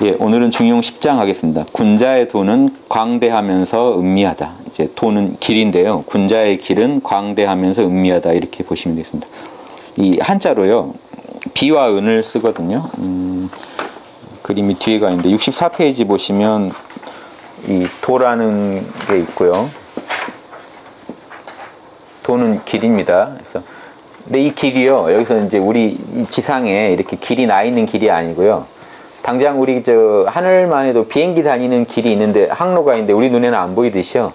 예, 오늘은 중용 10장 하겠습니다. 군자의 도는 광대하면서 음미하다. 이제 도는 길인데요. 군자의 길은 광대하면서 음미하다. 이렇게 보시면 되겠습니다. 이 한자로요. 비와 은을 쓰거든요. 그림이 뒤에가 있는데 64페이지 보시면 이 도라는 게 있고요. 도는 길입니다. 그래서 근데 이 길이요. 여기서 이제 우리 지상에 이렇게 길이 나 있는 길이 아니고요. 당장 우리 저 하늘만 해도 비행기 다니는 길이 있는데 항로가 있는데 우리 눈에는 안 보이듯이요.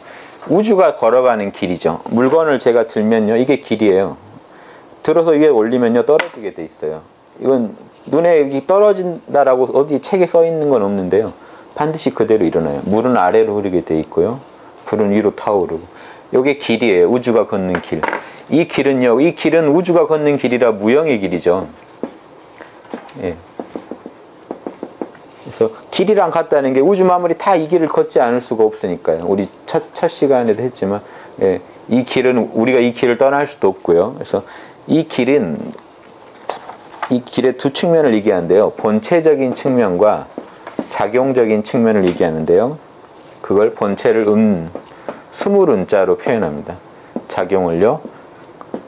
우주가 걸어가는 길이죠. 물건을 제가 들면요. 이게 길이에요. 들어서 위에 올리면요. 떨어지게 돼 있어요. 이건 눈에 떨어진다라고 어디 책에 써 있는 건 없는데요. 반드시 그대로 일어나요. 물은 아래로 흐르게 돼 있고요. 불은 위로 타오르고. 이게 길이에요. 우주가 걷는 길. 이 길은요. 이 길은 우주가 걷는 길이라 무형의 길이죠. 예. 그래서 길이랑 같다는 게 우주 만물이 다 이 길을 걷지 않을 수가 없으니까요. 우리 첫 시간에도 했지만 예. 이 길은 우리가 이 길을 떠날 수도 없고요. 그래서 이 길은 이 길의 두 측면을 얘기하는데요. 본체적인 측면과 작용적인 측면을 얘기하는데요. 그걸 본체를 스물은자로 표현합니다. 작용을요.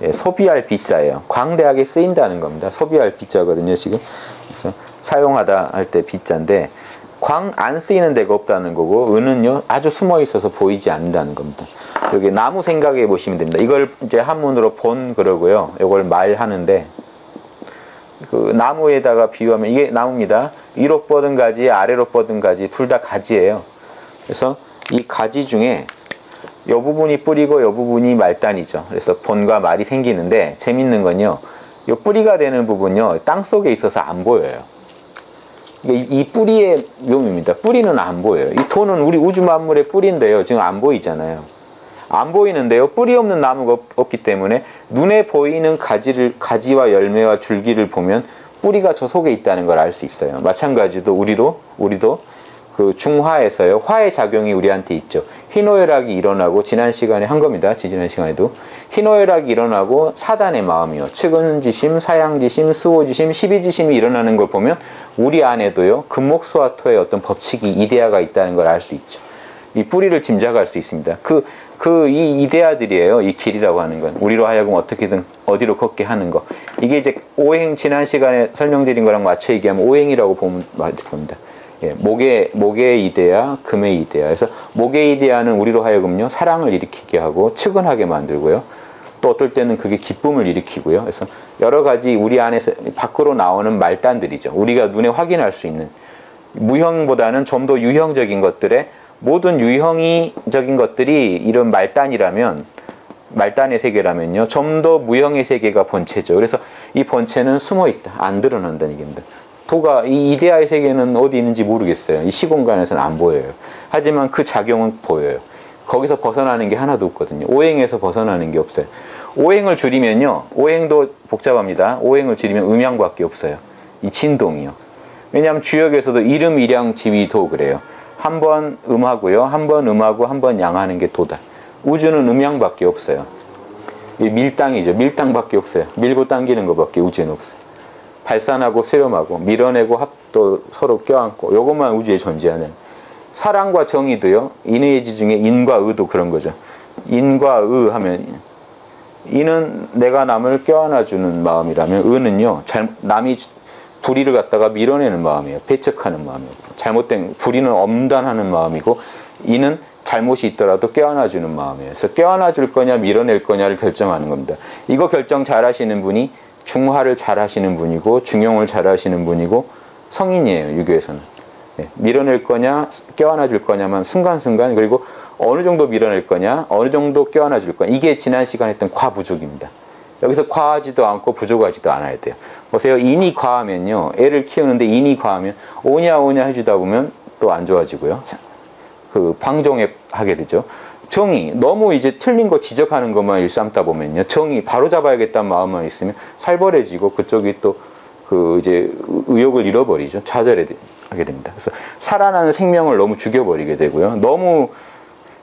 예, 소비할 비자예요. 광대하게 쓰인다는 겁니다. 소비할 비자거든요. 지금. 그래서 사용하다 할 때 비자인데 안 쓰이는 데가 없다는 거고 은은요. 아주 숨어 있어서 보이지 않는다는 겁니다. 여기 나무 생각해 보시면 됩니다. 이걸 이제 한문으로 본 그러고요. 이걸 말하는데 그 나무에다가 비유하면 이게 나무입니다. 위로 뻗은 가지, 아래로 뻗은 가지, 둘 다 가지예요. 그래서 이 가지 중에 이 부분이 뿌리고 이 부분이 말단이죠. 그래서 본과 말이 생기는데 재밌는 건요. 이 뿌리가 되는 부분요. 땅 속에 있어서 안 보여요. 이 뿌리의 묘미입니다. 뿌리는 안 보여요. 이 도는 우리 우주 만물의 뿌리인데요. 지금 안 보이잖아요. 안 보이는데요. 뿌리 없는 나무가 없기 때문에 눈에 보이는 가지와 열매와 줄기를 보면 뿌리가 저 속에 있다는 걸 알 수 있어요. 마찬가지로 우리도 그 중화에서요. 화의 작용이 우리한테 있죠. 희노애락이 일어나고 지난 시간에 한 겁니다. 지난 시간에도 희노애락이 일어나고 사단의 마음이요. 측은지심, 사양지심, 수호지심, 시비지심이 일어나는 걸 보면 우리 안에도요. 금목수화토의 어떤 법칙이 이데아가 있다는 걸 알 수 있죠. 이 뿌리를 짐작할 수 있습니다. 이 이데아들이에요. 이 길이라고 하는 건. 우리로 하여금 어떻게든 어디로 걷게 하는 거. 이게 이제 오행 지난 시간에 설명드린 거랑 맞춰 얘기하면 오행이라고 보면 맞을 겁니다. 예, 목의 이데아, 금의 이데아. 그래서 목의 이데아는 우리로 하여금요. 사랑을 일으키게 하고 측은하게 만들고요. 또 어떨 때는 그게 기쁨을 일으키고요. 그래서 여러 가지 우리 안에서 밖으로 나오는 말단들이죠. 우리가 눈에 확인할 수 있는 무형보다는 좀 더 유형적인 것들의 모든 유형적인 것들이 이런 말단이라면 말단의 세계라면요. 좀 더 무형의 세계가 본체죠. 그래서 이 본체는 숨어 있다. 안 드러난다는 얘기입니다. 도가 이 이데아의 세계는 어디 있는지 모르겠어요. 이 시공간에서는 안 보여요. 하지만 그 작용은 보여요. 거기서 벗어나는 게 하나도 없거든요. 오행에서 벗어나는 게 없어요. 오행을 줄이면요. 오행도 복잡합니다. 오행을 줄이면 음양밖에 없어요. 이 진동이요. 왜냐하면 주역에서도 이름, 일양, 지위, 도 그래요. 한 번 음하고요. 한 번 음하고 한 번 양하는 게 도다. 우주는 음양밖에 없어요. 이 밀당이죠. 밀당밖에 없어요. 밀고 당기는 것밖에 우주에는 없어요. 발산하고 수렴하고 밀어내고 또 서로 껴안고 이것만 우주에 존재하는 사랑과 정의도요. 인의 지 중에 인과 의도 그런 거죠. 인과 의 하면 인은 내가 남을 껴안아주는 마음이라면 의는요. 남이 불의를 갖다가 밀어내는 마음이에요. 배척하는 마음이에요. 잘못된 불의는 엄단하는 마음이고 인은 잘못이 있더라도 껴안아주는 마음이에요. 그래서 껴안아줄 거냐 밀어낼 거냐를 결정하는 겁니다. 이거 결정 잘 하시는 분이 중화를 잘 하시는 분이고 중용을 잘 하시는 분이고 성인이에요. 유교에서는. 네, 밀어낼 거냐 껴안아 줄 거냐만 순간순간 그리고 어느 정도 밀어낼 거냐 어느 정도 껴안아 줄 거냐 이게 지난 시간에 했던 과부족입니다. 여기서 과하지도 않고 부족하지도 않아야 돼요. 보세요. 인이 과하면요. 애를 키우는데 인이 과하면 오냐 해주다 보면 또 안 좋아지고요. 그 방종에 하게 되죠. 정의, 너무 이제 틀린 거 지적하는 것만 일삼다 보면요. 정의, 바로 잡아야겠다는 마음만 있으면 살벌해지고 그쪽이 또 그 이제 의욕을 잃어버리죠. 좌절하게 됩니다. 그래서 살아나는 생명을 너무 죽여버리게 되고요. 너무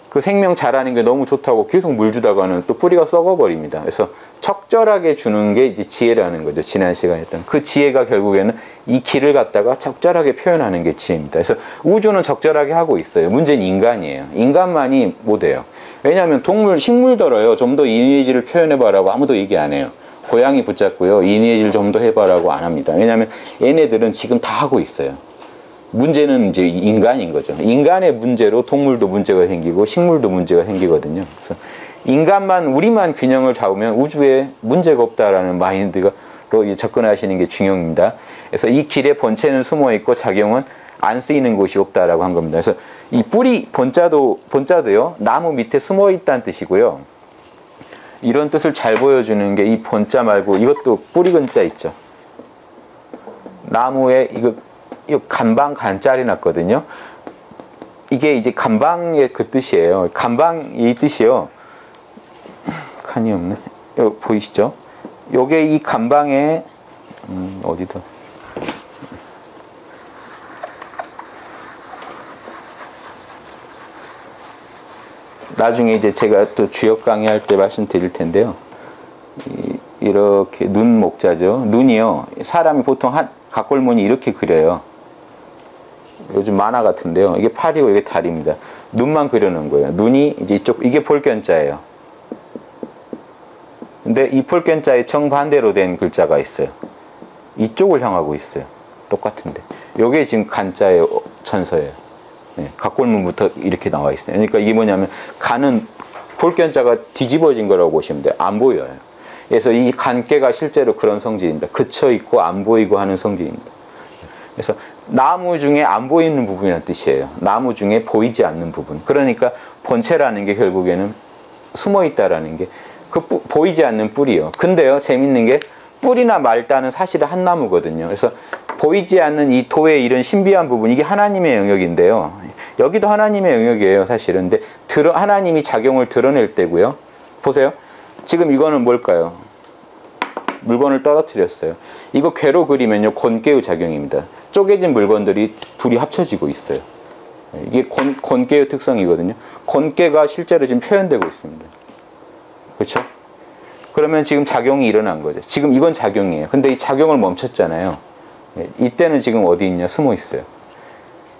그 생명 자라는 게 너무 좋다고 계속 물 주다가는 또 뿌리가 썩어버립니다. 그래서 적절하게 주는 게 이제 지혜라는 거죠. 지난 시간에 했던 그 지혜가 결국에는 이 기를 갖다가 적절하게 표현하는 게 지혜입니다. 그래서 우주는 적절하게 하고 있어요. 문제는 인간이에요. 인간만이 못해요. 왜냐하면 동물, 식물들어요. 좀 더 이미지를 표현해봐라고 아무도 얘기 안 해요. 고양이 붙잡고요. 이미지를 좀 더 해봐라고 안 합니다. 왜냐하면 얘네들은 지금 다 하고 있어요. 문제는 이제 인간인 거죠. 인간의 문제로 동물도 문제가 생기고 식물도 문제가 생기거든요. 그래서 인간만, 우리만 균형을 잡으면 우주에 문제가 없다라는 마인드로 접근하시는 게 중요합니다. 그래서 이 길의 본체는 숨어 있고 작용은 안 쓰이는 곳이 없다라고 한 겁니다. 그래서 이 뿌리, 본자도요, 나무 밑에 숨어 있다는 뜻이고요. 이런 뜻을 잘 보여주는 게 이 본자 말고 이것도 뿌리 근자 있죠. 나무에 이거 간방 간자리 났거든요. 이게 이제 간방의 그 뜻이에요. 간방 이 뜻이요. 칸이 없네. 여기 보이시죠? 요게 이 간방에 어디다? 나중에 이제 제가 또 주역 강의할 때 말씀드릴 텐데요. 이렇게 눈 목자죠. 눈이요. 사람이 보통 각골문이 이렇게 그려요. 요즘 만화 같은데요. 이게 팔이고 이게 다리입니다. 눈만 그려놓은 거예요. 눈이 이제 이쪽, 이게 볼견자예요. 근데 이 볼견자의 정반대로 된 글자가 있어요. 이쪽을 향하고 있어요. 똑같은데. 요게 지금 간자의 전서예요. 네, 각골문부터 이렇게 나와 있어요. 그러니까 이게 뭐냐면 간은 볼견자가 뒤집어진 거라고 보시면 돼요. 안 보여요. 그래서 이 간깨가 실제로 그런 성질입니다. 그쳐 있고 안 보이고 하는 성질입니다. 그래서 나무 중에 안 보이는 부분이라는 뜻이에요. 나무 중에 보이지 않는 부분. 그러니까 본체라는 게 결국에는 숨어 있다라는 게 그 보이지 않는 뿌리요. 근데요, 재밌는 게 뿌리나 말다는 사실은 한 나무거든요. 그래서 보이지 않는 이 도의 이런 신비한 부분, 이게 하나님의 영역인데요. 여기도 하나님의 영역이에요, 사실은. 근데 하나님이 작용을 드러낼 때고요. 보세요. 지금 이거는 뭘까요? 물건을 떨어뜨렸어요. 이거 궤로 그리면요, 곤개의 작용입니다. 쪼개진 물건들이 둘이 합쳐지고 있어요. 이게 곤개의 특성이거든요. 곤개가 실제로 지금 표현되고 있습니다. 그렇죠? 그러면 지금 작용이 일어난 거죠. 지금 이건 작용이에요. 근데 이 작용을 멈췄잖아요. 이때는 지금 어디 있냐? 숨어 있어요.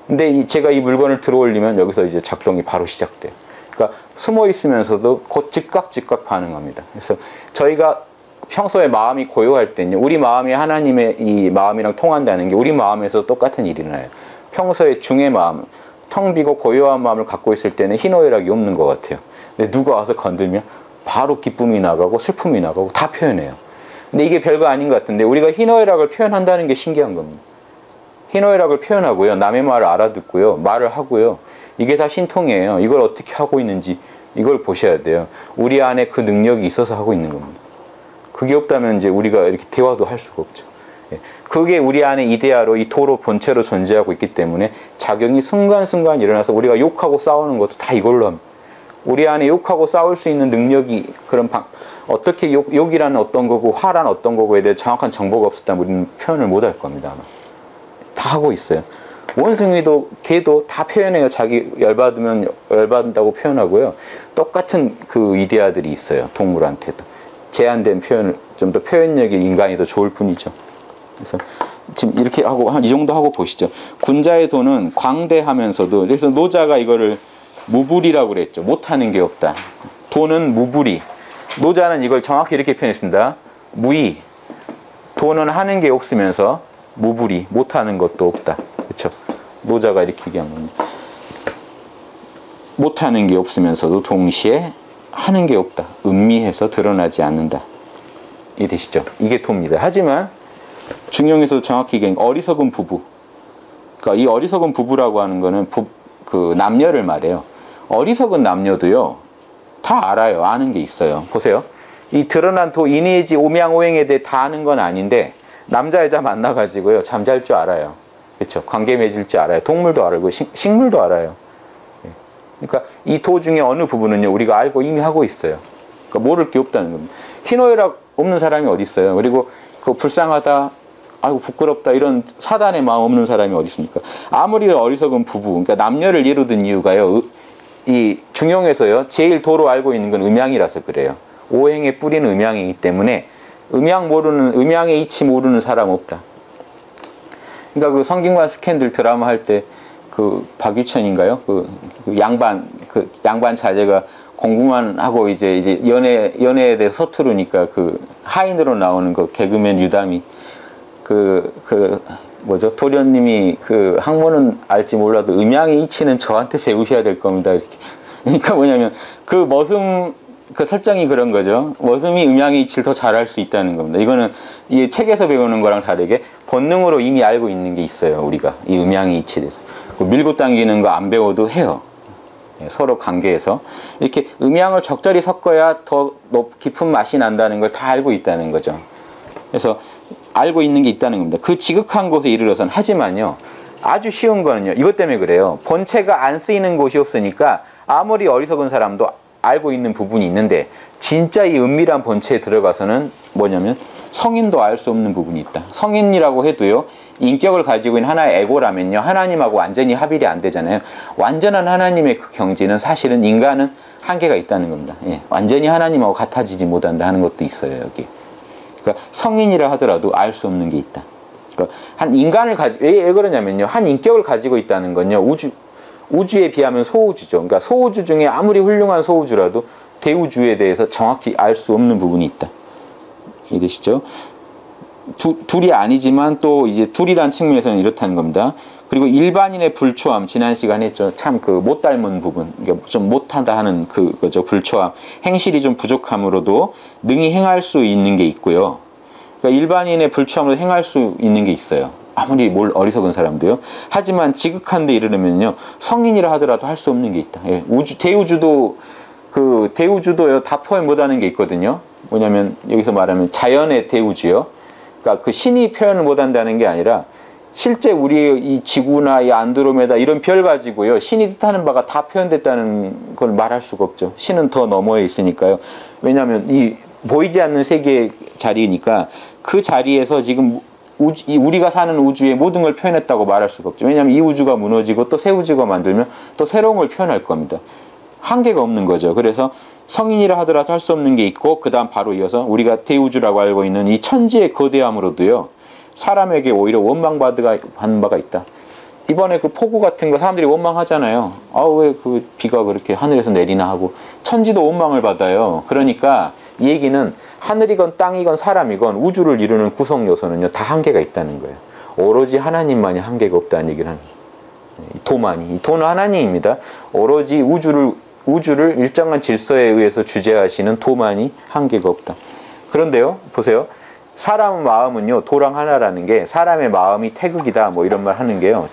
근데 제가 이 물건을 들어 올리면 여기서 이제 작동이 바로 시작돼요. 그러니까 숨어 있으면서도 곧 즉각 반응합니다. 그래서 저희가 평소에 마음이 고요할 때는요, 우리 마음이 하나님의 이 마음이랑 통한다는 게 우리 마음에서 똑같은 일이 일어나요. 평소에 중의 마음, 텅 비고 고요한 마음을 갖고 있을 때는 희노애락이 없는 것 같아요. 근데 누가 와서 건들면 바로 기쁨이 나가고 슬픔이 나가고 다 표현해요. 근데 이게 별거 아닌 것 같은데 우리가 희노애락을 표현한다는 게 신기한 겁니다. 희노애락을 표현하고요, 남의 말을 알아듣고요, 말을 하고요, 이게 다 신통이에요. 이걸 어떻게 하고 있는지 이걸 보셔야 돼요. 우리 안에 그 능력이 있어서 하고 있는 겁니다. 그게 없다면 이제 우리가 이렇게 대화도 할 수가 없죠. 그게 우리 안에 이데아로, 이 도로 본체로 존재하고 있기 때문에 작용이 순간순간 일어나서 우리가 욕하고 싸우는 것도 다 이걸로 합니다. 우리 안에 욕하고 싸울 수 있는 능력이 어떻게 욕이라는 어떤 거고 화란 어떤 거고에 대해 정확한 정보가 없었다면 우리는 표현을 못 할 겁니다. 아마. 다 하고 있어요. 원숭이도 개도 다 표현해요. 자기 열받으면 열받는다고 표현하고요. 똑같은 그 이데아들이 있어요. 동물한테도. 제한된 표현을, 좀 더 표현력이 인간이 더 좋을 뿐이죠. 그래서 지금 이렇게 하고 한 이 정도 하고 보시죠. 군자의 도는 광대하면서도, 그래서 노자가 이거를 무불이라고 그랬죠. 못하는 게 없다. 도는 무불이. 노자는 이걸 정확히 이렇게 표현했습니다. 무의. 도는 하는 게 없으면서 무불이. 못하는 것도 없다. 그렇죠? 노자가 이렇게 얘기한 겁니다. 못하는 게 없으면서도 동시에 하는 게 없다. 음미해서 드러나지 않는다. 이 되시죠? 이게 도입니다. 하지만 중용에서 정확히 얘기한 어리석은 부부. 그러니까 이 어리석은 부부라고 하는 거는 그 남녀를 말해요. 어리석은 남녀도요, 다 알아요. 아는 게 있어요. 보세요. 이 드러난 도, 이니지, 오명오행에 대해 다 아는 건 아닌데, 남자, 여자 만나가지고요, 잠잘 줄 알아요. 그렇죠? 관계 맺을 줄 알아요. 동물도 알고, 식물도 알아요. 그러니까 이 도 중에 어느 부분은요, 우리가 알고 이미 하고 있어요. 그러니까 모를 게 없다는 겁니다. 희노애락 없는 사람이 어디 있어요? 그리고 그 불쌍하다, 아이고 부끄럽다, 이런 사단의 마음 없는 사람이 어디 있습니까? 아무리 어리석은 부부, 그러니까 남녀를 예로 든 이유가요, 이 중용에서요, 제일 도로 알고 있는 건 음양이라서 그래요. 오행의 뿌리는 음양이기 때문에 음양의 이치 모르는 사람 없다. 그러니까 그 성균관 스캔들 드라마 할 때 그 박유천인가요? 그 양반 자제가 공부만 하고 이제 연애에 대해 서투르니까 그 하인으로 나오는 그 개그맨 유담이 뭐죠? 도련님이 그 학문은 알지 몰라도 음양의 이치는 저한테 배우셔야 될 겁니다. 이렇게. 그러니까 뭐냐면 그 설정이 그런 거죠. 머슴이 음양의 이치를 더 잘할 수 있다는 겁니다. 이거는 이 책에서 배우는 거랑 다르게 본능으로 이미 알고 있는 게 있어요. 우리가 이 음양의 이치에 대해서. 밀고 당기는 거 안 배워도 해요. 서로 관계에서. 이렇게 음양을 적절히 섞어야 더 깊은 맛이 난다는 걸 다 알고 있다는 거죠. 그래서 알고 있는 게 있다는 겁니다. 그 지극한 곳에 이르러선. 하지만요, 아주 쉬운 거는요, 이것 때문에 그래요. 본체가 안 쓰이는 곳이 없으니까 아무리 어리석은 사람도 알고 있는 부분이 있는데, 진짜 이 은밀한 본체에 들어가서는 뭐냐면 성인도 알 수 없는 부분이 있다. 성인이라고 해도요, 인격을 가지고 있는 하나의 에고라면요, 하나님하고 완전히 합일이 안 되잖아요. 완전한 하나님의 그 경지는 사실은 인간은 한계가 있다는 겁니다. 예, 완전히 하나님하고 같아지지 못한다 하는 것도 있어요, 여기. 그러니까 성인이라 하더라도 알 수 없는 게 있다. 그러니까 한 인간을 왜 그러냐면요, 한 인격을 가지고 있다는 건요, 우주에 비하면 소우주죠. 그러니까 소우주 중에 아무리 훌륭한 소우주라도 대우주에 대해서 정확히 알 수 없는 부분이 있다. 이해되시죠? 둘이 아니지만 또 이제 둘이란 측면에서는 이렇다는 겁니다. 그리고 일반인의 불초함, 지난 시간에 했죠. 참 그 못 닮은 부분, 그러니까 좀 못하다 하는 그거죠. 불초함. 행실이 좀 부족함으로도 능히 행할 수 있는 게 있고요. 그러니까 일반인의 불초함으로 행할 수 있는 게 있어요. 아무리 어리석은 사람도요. 하지만 지극한 데 이르려면요, 성인이라 하더라도 할 수 없는 게 있다. 예, 대우주도요, 다 포함 못하는 게 있거든요. 뭐냐면 여기서 말하면 자연의 대우주요. 그러니까 그 신이 표현을 못한다는 게 아니라 실제 우리 이 지구나 이 안드로메다 이런 별 가지고요, 신이 뜻하는 바가 다 표현됐다는 걸 말할 수가 없죠. 신은 더 너머에 있으니까요. 왜냐하면 이 보이지 않는 세계의 자리니까 그 자리에서 지금 우리가 사는 우주의 모든 걸 표현했다고 말할 수가 없죠. 왜냐하면 이 우주가 무너지고 또 새 우주가 만들면 또 새로운 걸 표현할 겁니다. 한계가 없는 거죠. 그래서 성인이라 하더라도 할 수 없는 게 있고, 그 다음 바로 이어서 우리가 대우주라고 알고 있는 이 천지의 거대함으로도요, 사람에게 오히려 원망받는 바가 있다. 이번에 그 폭우 같은 거 사람들이 원망하잖아요. 왜 그 비가 그렇게 하늘에서 내리나 하고. 천지도 원망을 받아요. 그러니까 이 얘기는 하늘이건 땅이건 사람이건 우주를 이루는 구성 요소는요, 다 한계가 있다는 거예요. 오로지 하나님만이 한계가 없다는 얘기를 하는 거예요. 이 도는 하나님입니다. 오로지 우주를 일정한 질서에 의해서 주재하시는 도만이 한계가 없다. 그런데요, 보세요. 사람 마음은요, 도랑 하나라는 게, 사람의 마음이 태극이다, 뭐 이런 말 하는 게요,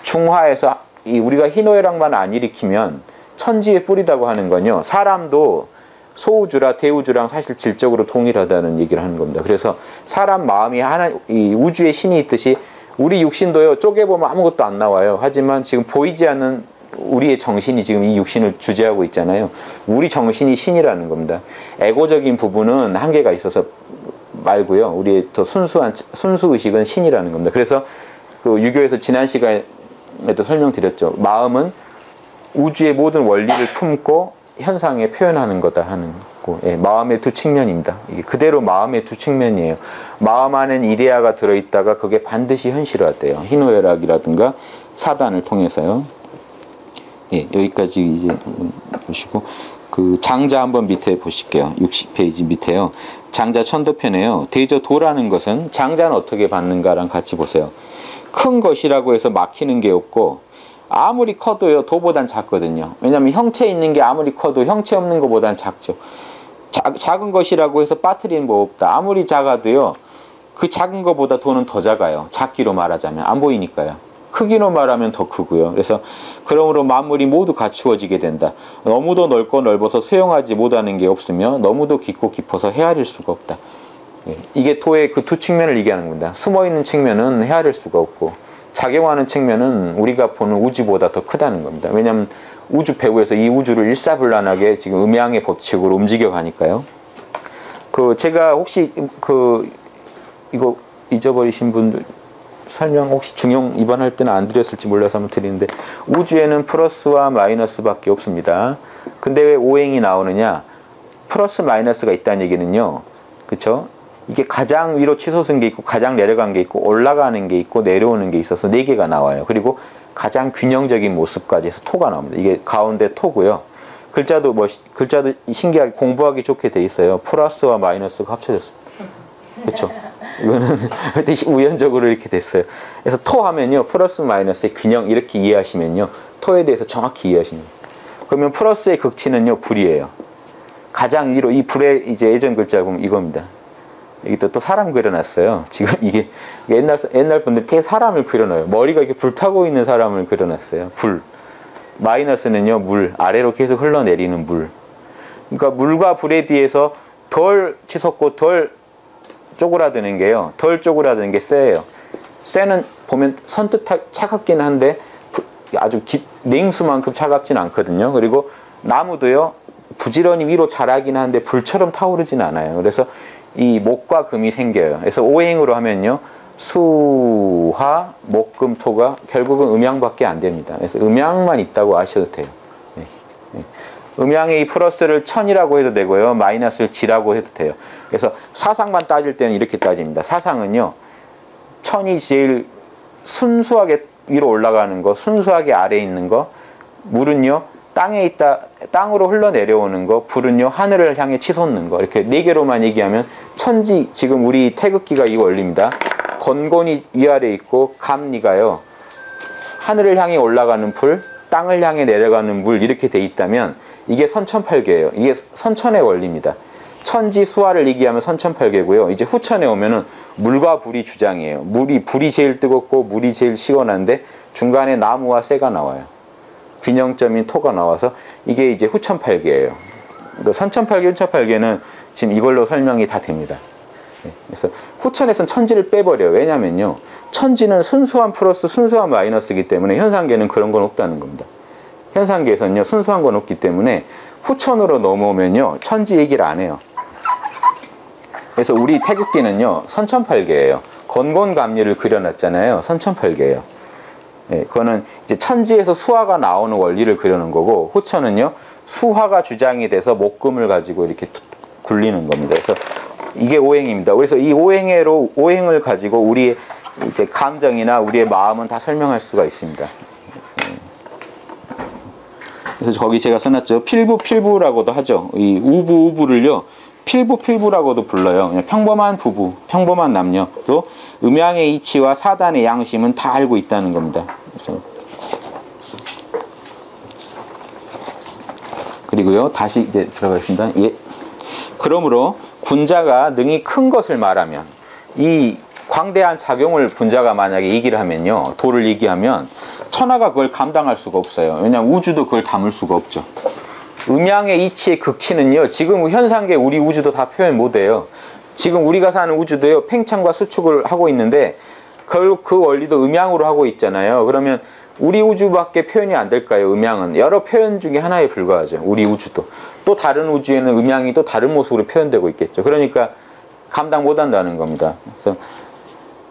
중화에서 우리가 희노애락만 안 일으키면 천지의 뿌리다고 하는 건요, 사람도 소우주라 대우주랑 사실 질적으로 동일하다는 얘기를 하는 겁니다. 그래서 사람 마음이 이 우주의 신이 있듯이 우리 육신도요, 쪼개보면 아무것도 안 나와요. 하지만 지금 보이지 않는 우리의 정신이 지금 이 육신을 주재하고 있잖아요. 우리 정신이 신이라는 겁니다. 에고적인 부분은 한계가 있어서 말고요, 우리의 더 순수의식은 신이라는 겁니다. 그래서 그 유교에서 지난 시간에도 설명드렸죠. 마음은 우주의 모든 원리를 품고 현상에 표현하는 거다 하는 거. 예, 마음의 두 측면입니다. 이게 그대로 마음의 두 측면이에요. 마음 안엔 이데아가 들어있다가 그게 반드시 현실화돼요. 희노애락이라든가 사단을 통해서요. 예, 여기까지 이제 보시고, 그 장자 한번 밑에 보실게요. 60페이지 밑에요. 장자 천도편에요. 대저 도라는 것은 장자는 어떻게 받는가랑 같이 보세요. 큰 것이라고 해서 막히는 게 없고, 아무리 커도요, 도보단 작거든요. 왜냐하면 형체 있는 게 아무리 커도 형체 없는 것보단 작죠. 작은 것이라고 해서 빠뜨리는 뭐 없다. 아무리 작아도요, 그 작은 것보다 도는 더 작아요. 작기로 말하자면 안 보이니까요. 크기로 말하면 더 크고요. 그래서 그러므로 만물이 모두 갖추어지게 된다. 너무도 넓고 넓어서 수용하지 못하는 게 없으며 너무도 깊고 깊어서 헤아릴 수가 없다. 이게 도의 그 두 측면을 얘기하는 겁니다. 숨어있는 측면은 헤아릴 수가 없고, 작용하는 측면은 우리가 보는 우주보다 더 크다는 겁니다. 왜냐하면 우주 배후에서 이 우주를 일사불란하게 지금 음양의 법칙으로 움직여 가니까요. 제가 혹시 이거 잊어버리신 분들 설명 혹시 중용 이번 할 때는 안 드렸을지 몰라서 한번 드리는데, 우주에는 플러스와 마이너스밖에 없습니다. 근데 왜 오행이 나오느냐? 플러스 마이너스가 있다는 얘기는요. 그쵸? 이게 가장 위로 치솟은 게 있고 가장 내려간 게 있고 올라가는 게 있고 내려오는 게 있어서 4개가 나와요. 그리고 가장 균형적인 모습까지 해서 토가 나옵니다. 이게 가운데 토고요. 글자도 신기하게 공부하기 좋게 돼 있어요. 플러스와 마이너스가 합쳐졌습니다. 그렇죠? 이거는 우연적으로 이렇게 됐어요. 그래서 토 하면요. 플러스 마이너스의 균형 이렇게 이해하시면요. 토에 대해서 정확히 이해하시면 돼요. 그러면 플러스의 극치는요. 불이에요. 가장 위로 이 불의 이제 예전 글자 보면 이겁니다. 여기 또 사람 그려놨어요. 지금 이게 옛날 분들 되게 사람을 그려놔요. 머리가 이렇게 불타고 있는 사람을 그려놨어요. 불. 마이너스는요. 물. 아래로 계속 흘러내리는 물. 그러니까 물과 불에 비해서 덜 치솟고 덜 쪼그라드는 게요. 덜 쪼그라드는 게 쇠예요. 쇠는 보면 선뜻 차갑긴 한데 아주 냉수만큼 차갑진 않거든요. 그리고 나무도요. 부지런히 위로 자라긴 하는데 불처럼 타오르진 않아요. 그래서 이 목과 금이 생겨요. 그래서 오행으로 하면요. 수, 화, 목, 금, 토가 결국은 음양밖에 안 됩니다. 그래서 음양만 있다고 아셔도 돼요. 네. 네. 음양의 이 플러스를 천이라고 해도 되고요. 마이너스를 지라고 해도 돼요. 그래서 사상만 따질 때는 이렇게 따집니다. 사상은요. 천이 제일 순수하게 위로 올라가는 거, 순수하게 아래에 있는 거, 물은요. 땅에 있다, 땅으로 흘러내려오는 거, 불은요, 하늘을 향해 치솟는 거. 이렇게 4개로만 얘기하면, 천지, 지금 우리 태극기가 이 원리입니다. 건곤이 위아래 있고, 감리가요, 하늘을 향해 올라가는 불, 땅을 향해 내려가는 물, 이렇게 돼 있다면, 이게 선천팔계예요. 이게 선천의 원리입니다. 천지 수화를 얘기하면 선천팔계고요. 이제 후천에 오면은, 물과 불이 주장이에요. 불이 제일 뜨겁고, 물이 제일 시원한데, 중간에 나무와 새가 나와요. 균형점인 토가 나와서 이게 이제 후천팔계예요. 선천팔계, 후천팔계는 지금 이걸로 설명이 다 됩니다. 그래서 후천에서는 천지를 빼버려요. 왜냐면요. 천지는 순수한 플러스, 순수한 마이너스이기 때문에 현상계는 그런 건 없다는 겁니다. 현상계에서는요. 순수한 건 없기 때문에 후천으로 넘어오면요. 천지 얘기를 안 해요. 그래서 우리 태극기는요. 선천팔계예요. 건곤감리를 그려놨잖아요. 선천팔계예요. 예, 그거는 이제 천지에서 수화가 나오는 원리를 그려놓은 거고, 후천은요, 수화가 주장이 돼서 목금을 가지고 이렇게 굴리는 겁니다. 그래서 이게 오행입니다. 그래서 이 오행을 가지고 우리의 이제 감정이나 우리의 마음은 다 설명할 수가 있습니다. 그래서 거기 제가 써놨죠. 필부라고도 하죠. 이 우부를요, 필부라고도 불러요. 그냥 평범한 부부, 평범한 남녀. 또 음양의 이치와 사단의 양심은 다 알고 있다는 겁니다. 그리고요, 다시 이제 들어가겠습니다. 예. 그러므로 군자가 능히 큰 것을 말하면, 이 광대한 작용을 군자가 만약에 얘기를 하면요, 도를 얘기하면 천하가 그걸 감당할 수가 없어요. 왜냐하면 우주도 그걸 담을 수가 없죠. 음양의 이치의 극치는요, 지금 현상계 우리 우주도 다 표현 못해요. 지금 우리가 사는 우주도요, 팽창과 수축을 하고 있는데, 그 원리도 음양으로 하고 있잖아요. 그러면 우리 우주밖에 표현이 안 될까요? 음양은 여러 표현 중에 하나에 불과하죠. 우리 우주도. 또 다른 우주에는 음양이 또 다른 모습으로 표현되고 있겠죠. 그러니까 감당 못 한다는 겁니다. 그래서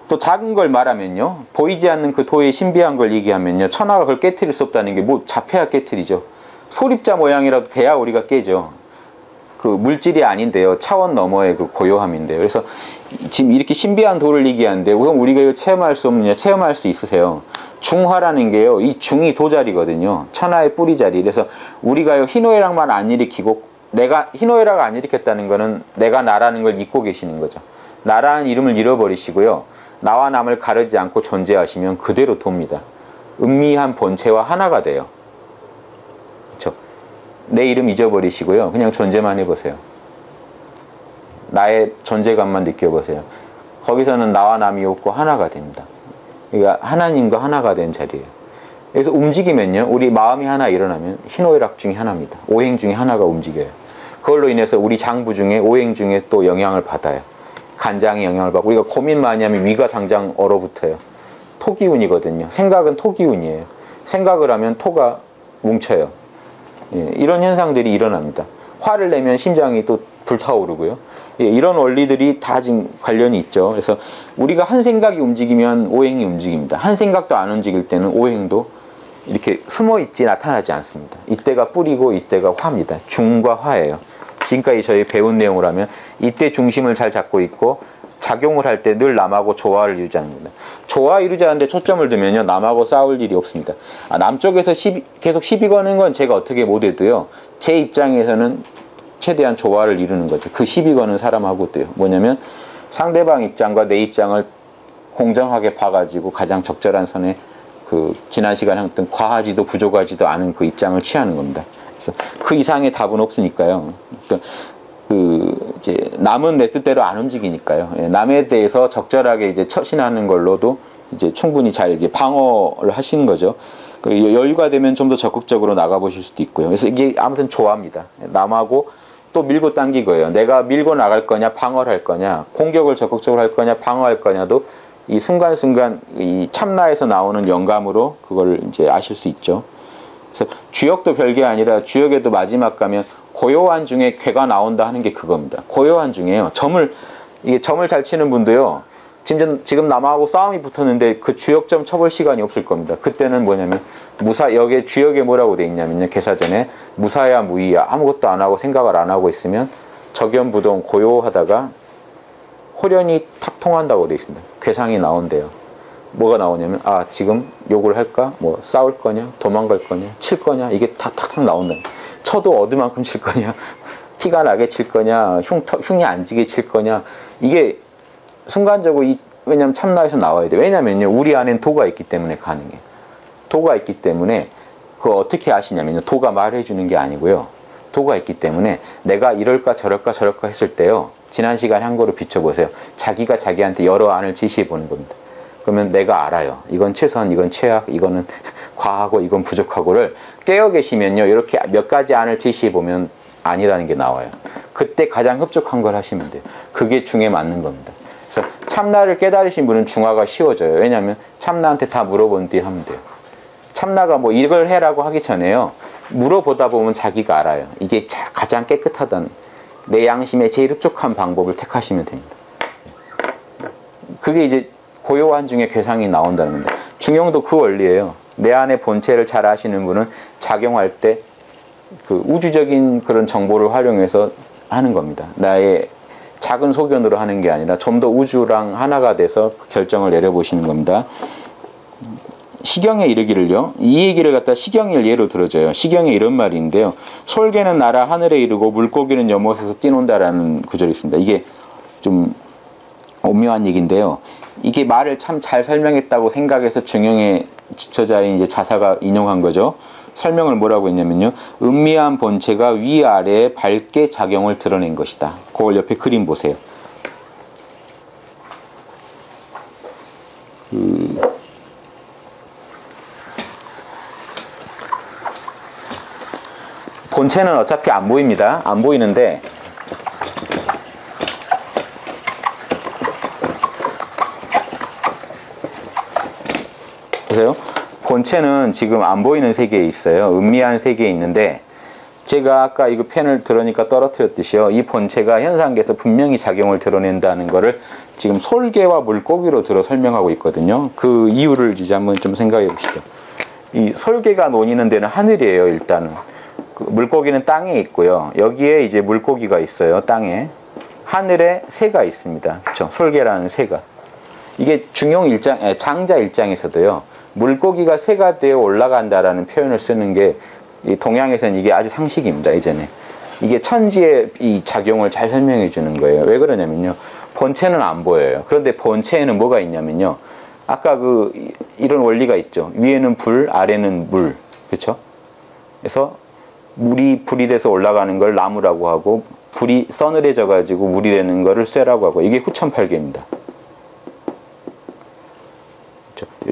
또 작은 걸 말하면요, 보이지 않는 그 도의 신비한 걸 얘기하면요, 천하가 그걸 깨트릴 수 없다는 게 뭐 잡혀야 깨트리죠. 소립자 모양이라도 돼야 우리가 깨죠. 그 물질이 아닌데요, 차원 너머의 그 고요함인데요. 그래서 지금 이렇게 신비한 도를 얘기하는데, 그럼 우리가 이거 체험할 수 없느냐? 체험할 수 있으세요. 중화라는 게요, 이 중이 도자리거든요. 천하의 뿌리 자리. 그래서 우리가요, 희노애락만 안 일으키고, 희노애락을 안 일으켰다는 거는 내가 나라는 걸 잊고 계시는 거죠. 나라는 이름을 잃어버리시고요, 나와 남을 가르지 않고 존재하시면 그대로 돕니다. 은미한 본체와 하나가 돼요. 그렇죠? 내 이름 잊어버리시고요, 그냥 존재만 해보세요. 나의 존재감만 느껴보세요. 거기서는 나와 남이 없고 하나가 됩니다. 그러니까 하나님과 하나가 된 자리예요. 그래서 움직이면요, 우리 마음이 하나 일어나면 희노애락 중에 하나입니다. 오행 중에 하나가 움직여요. 그걸로 인해서 우리 장부 중에, 오행 중에 또 영향을 받아요. 간장이 영향을 받고, 우리가 고민 많이 하면 위가 당장 얼어붙어요. 토기운이거든요. 생각은 토기운이에요. 생각을 하면 토가 뭉쳐요. 예, 이런 현상들이 일어납니다. 화를 내면 심장이 또 불타오르고요. 예, 이런 원리들이 다 지금 관련이 있죠. 그래서 우리가 한 생각이 움직이면 오행이 움직입니다. 한 생각도 안 움직일 때는 오행도 이렇게 숨어있지 나타나지 않습니다. 이때가 뿌리고 이때가 화입니다. 중과 화예요. 지금까지 저희 배운 내용을 하면 이때 중심을 잘 잡고 있고 작용을 할 때 늘 남하고 조화를 이루자는 겁니다. 조화 이루자는데 초점을 두면요 남하고 싸울 일이 없습니다. 남쪽에서 계속 시비 거는 건 제가 어떻게 못해도요 제 입장에서는 최대한 조화를 이루는 거죠. 그 시비 거는 사람하고도요. 뭐냐면 상대방 입장과 내 입장을 공정하게 봐가지고 가장 적절한 선에 그 지난 시간에 했던 과하지도 부족하지도 않은 그 입장을 취하는 겁니다. 그래서 그 이상의 답은 없으니까요. 그러니까 이제 남은 내 뜻대로 안 움직이니까요. 예, 남에 대해서 적절하게 이제 처신하는 걸로도 이제 충분히 잘 이제 방어를 하시는 거죠. 여유가 되면 좀 더 적극적으로 나가보실 수도 있고요. 그래서 이게 아무튼 좋아합니다. 남하고 또 밀고 당기고요. 내가 밀고 나갈 거냐, 방어를 할 거냐, 공격을 적극적으로 할 거냐, 방어할 거냐도 이 순간순간 이 참나에서 나오는 영감으로 그걸 이제 아실 수 있죠. 그래서 주역도 별게 아니라 주역에도 마지막 가면 고요한 중에 괴가 나온다 하는 게 그겁니다. 고요한 중에요. 이게 점을 잘 치는 분도요. 지금 남하고 싸움이 붙었는데 그 주역점 쳐볼 시간이 없을 겁니다. 그때는 뭐냐면 여기에 주역에 뭐라고 돼 있냐면요. 개사전에 무사야 무의야 아무것도 안 하고 생각을 안 하고 있으면 적연부동 고요하다가 호련이 탁 통한다고 돼 있습니다. 괴상이 나온대요. 뭐가 나오냐면 지금 욕을 할까? 뭐 싸울 거냐? 도망갈 거냐? 칠 거냐? 이게 다 탁탁 나온다. 쳐도 어디만큼 칠 거냐? 티가 나게 칠 거냐? 흉이 안 지게 칠 거냐? 이게 순간적으로 왜냐면 참나에서 나와야 돼요. 왜냐면요. 우리 안엔 도가 있기 때문에 가능해요. 도가 있기 때문에 그거 어떻게 아시냐면요. 도가 말해주는 게 아니고요. 도가 있기 때문에 내가 이럴까 저럴까 했을 때요. 지난 시간에 한 거로 비춰보세요. 자기가 자기한테 여러 안을 제시해 보는 겁니다. 그러면 내가 알아요. 이건 최선, 이건 최악, 이거는 과하고 이건 부족하고를 깨어 계시면요. 이렇게 몇 가지 안을 제시해 보면 아니라는 게 나와요. 그때 가장 흡족한 걸 하시면 돼요. 그게 중에 맞는 겁니다. 그래서 참나를 깨달으신 분은 중화가 쉬워져요. 왜냐하면 참나한테 다 물어본 뒤에 하면 돼요. 참나가 뭐 이걸 해라고 하기 전에요. 물어보다 보면 자기가 알아요. 이게 가장 깨끗하다는 내 양심에 제일 흡족한 방법을 택하시면 됩니다. 그게 이제 고요한 중에 괴상이 나온다는 겁니다. 중용도 그 원리예요. 내 안의 본체를 잘 아시는 분은 작용할 때 그 우주적인 그런 정보를 활용해서 하는 겁니다. 나의 작은 소견으로 하는 게 아니라 좀 더 우주랑 하나가 돼서 결정을 내려보시는 겁니다. 시경에 이르기를요. 이 얘기를 갖다 시경을 예로 들어줘요. 시경에 이런 말인데요. 솔개는 날아 하늘에 이르고 물고기는 연못에서 뛰논다라는 구절이 있습니다. 이게 좀 오묘한 얘기인데요. 이게 말을 참 잘 설명했다고 생각해서 중용의 지처자인 이제 자사가 인용한 거죠. 설명을 뭐라고 했냐면요. 음미한 본체가 위아래에 밝게 작용을 드러낸 것이다. 그걸 옆에 그림 보세요. 본체는 어차피 안 보입니다. 안 보이는데 보세요. 본체는 지금 안 보이는 세계에 있어요. 음미한 세계에 있는데 제가 아까 이거 펜을 들으니까 떨어뜨렸듯이요. 이 본체가 현상계에서 분명히 작용을 드러낸다는 거를 지금 솔개와 물고기로 들어 설명하고 있거든요. 그 이유를 이제 한번 좀 생각해 보시죠. 이 솔개가 논이는 데는 하늘이에요. 일단은. 그 물고기는 땅에 있고요. 여기에 이제 물고기가 있어요. 땅에. 하늘에 새가 있습니다. 그렇죠? 솔개라는 새가. 이게 장자 일장에서도요. 물고기가 새가 되어 올라간다라는 표현을 쓰는 게 동양에서는 이게 아주 상식입니다. 예전에. 이게 천지의 이 작용을 잘 설명해 주는 거예요. 왜 그러냐면요. 본체는 안 보여요. 그런데 본체에는 뭐가 있냐면요. 아까 이런 원리가 있죠. 위에는 불, 아래는 물. 그렇죠? 그래서 물이 불이 돼서 올라가는 걸 나무라고 하고 불이 서늘해져 가지고 물이 되는 거를 쇠라고 하고 이게 후천팔계입니다.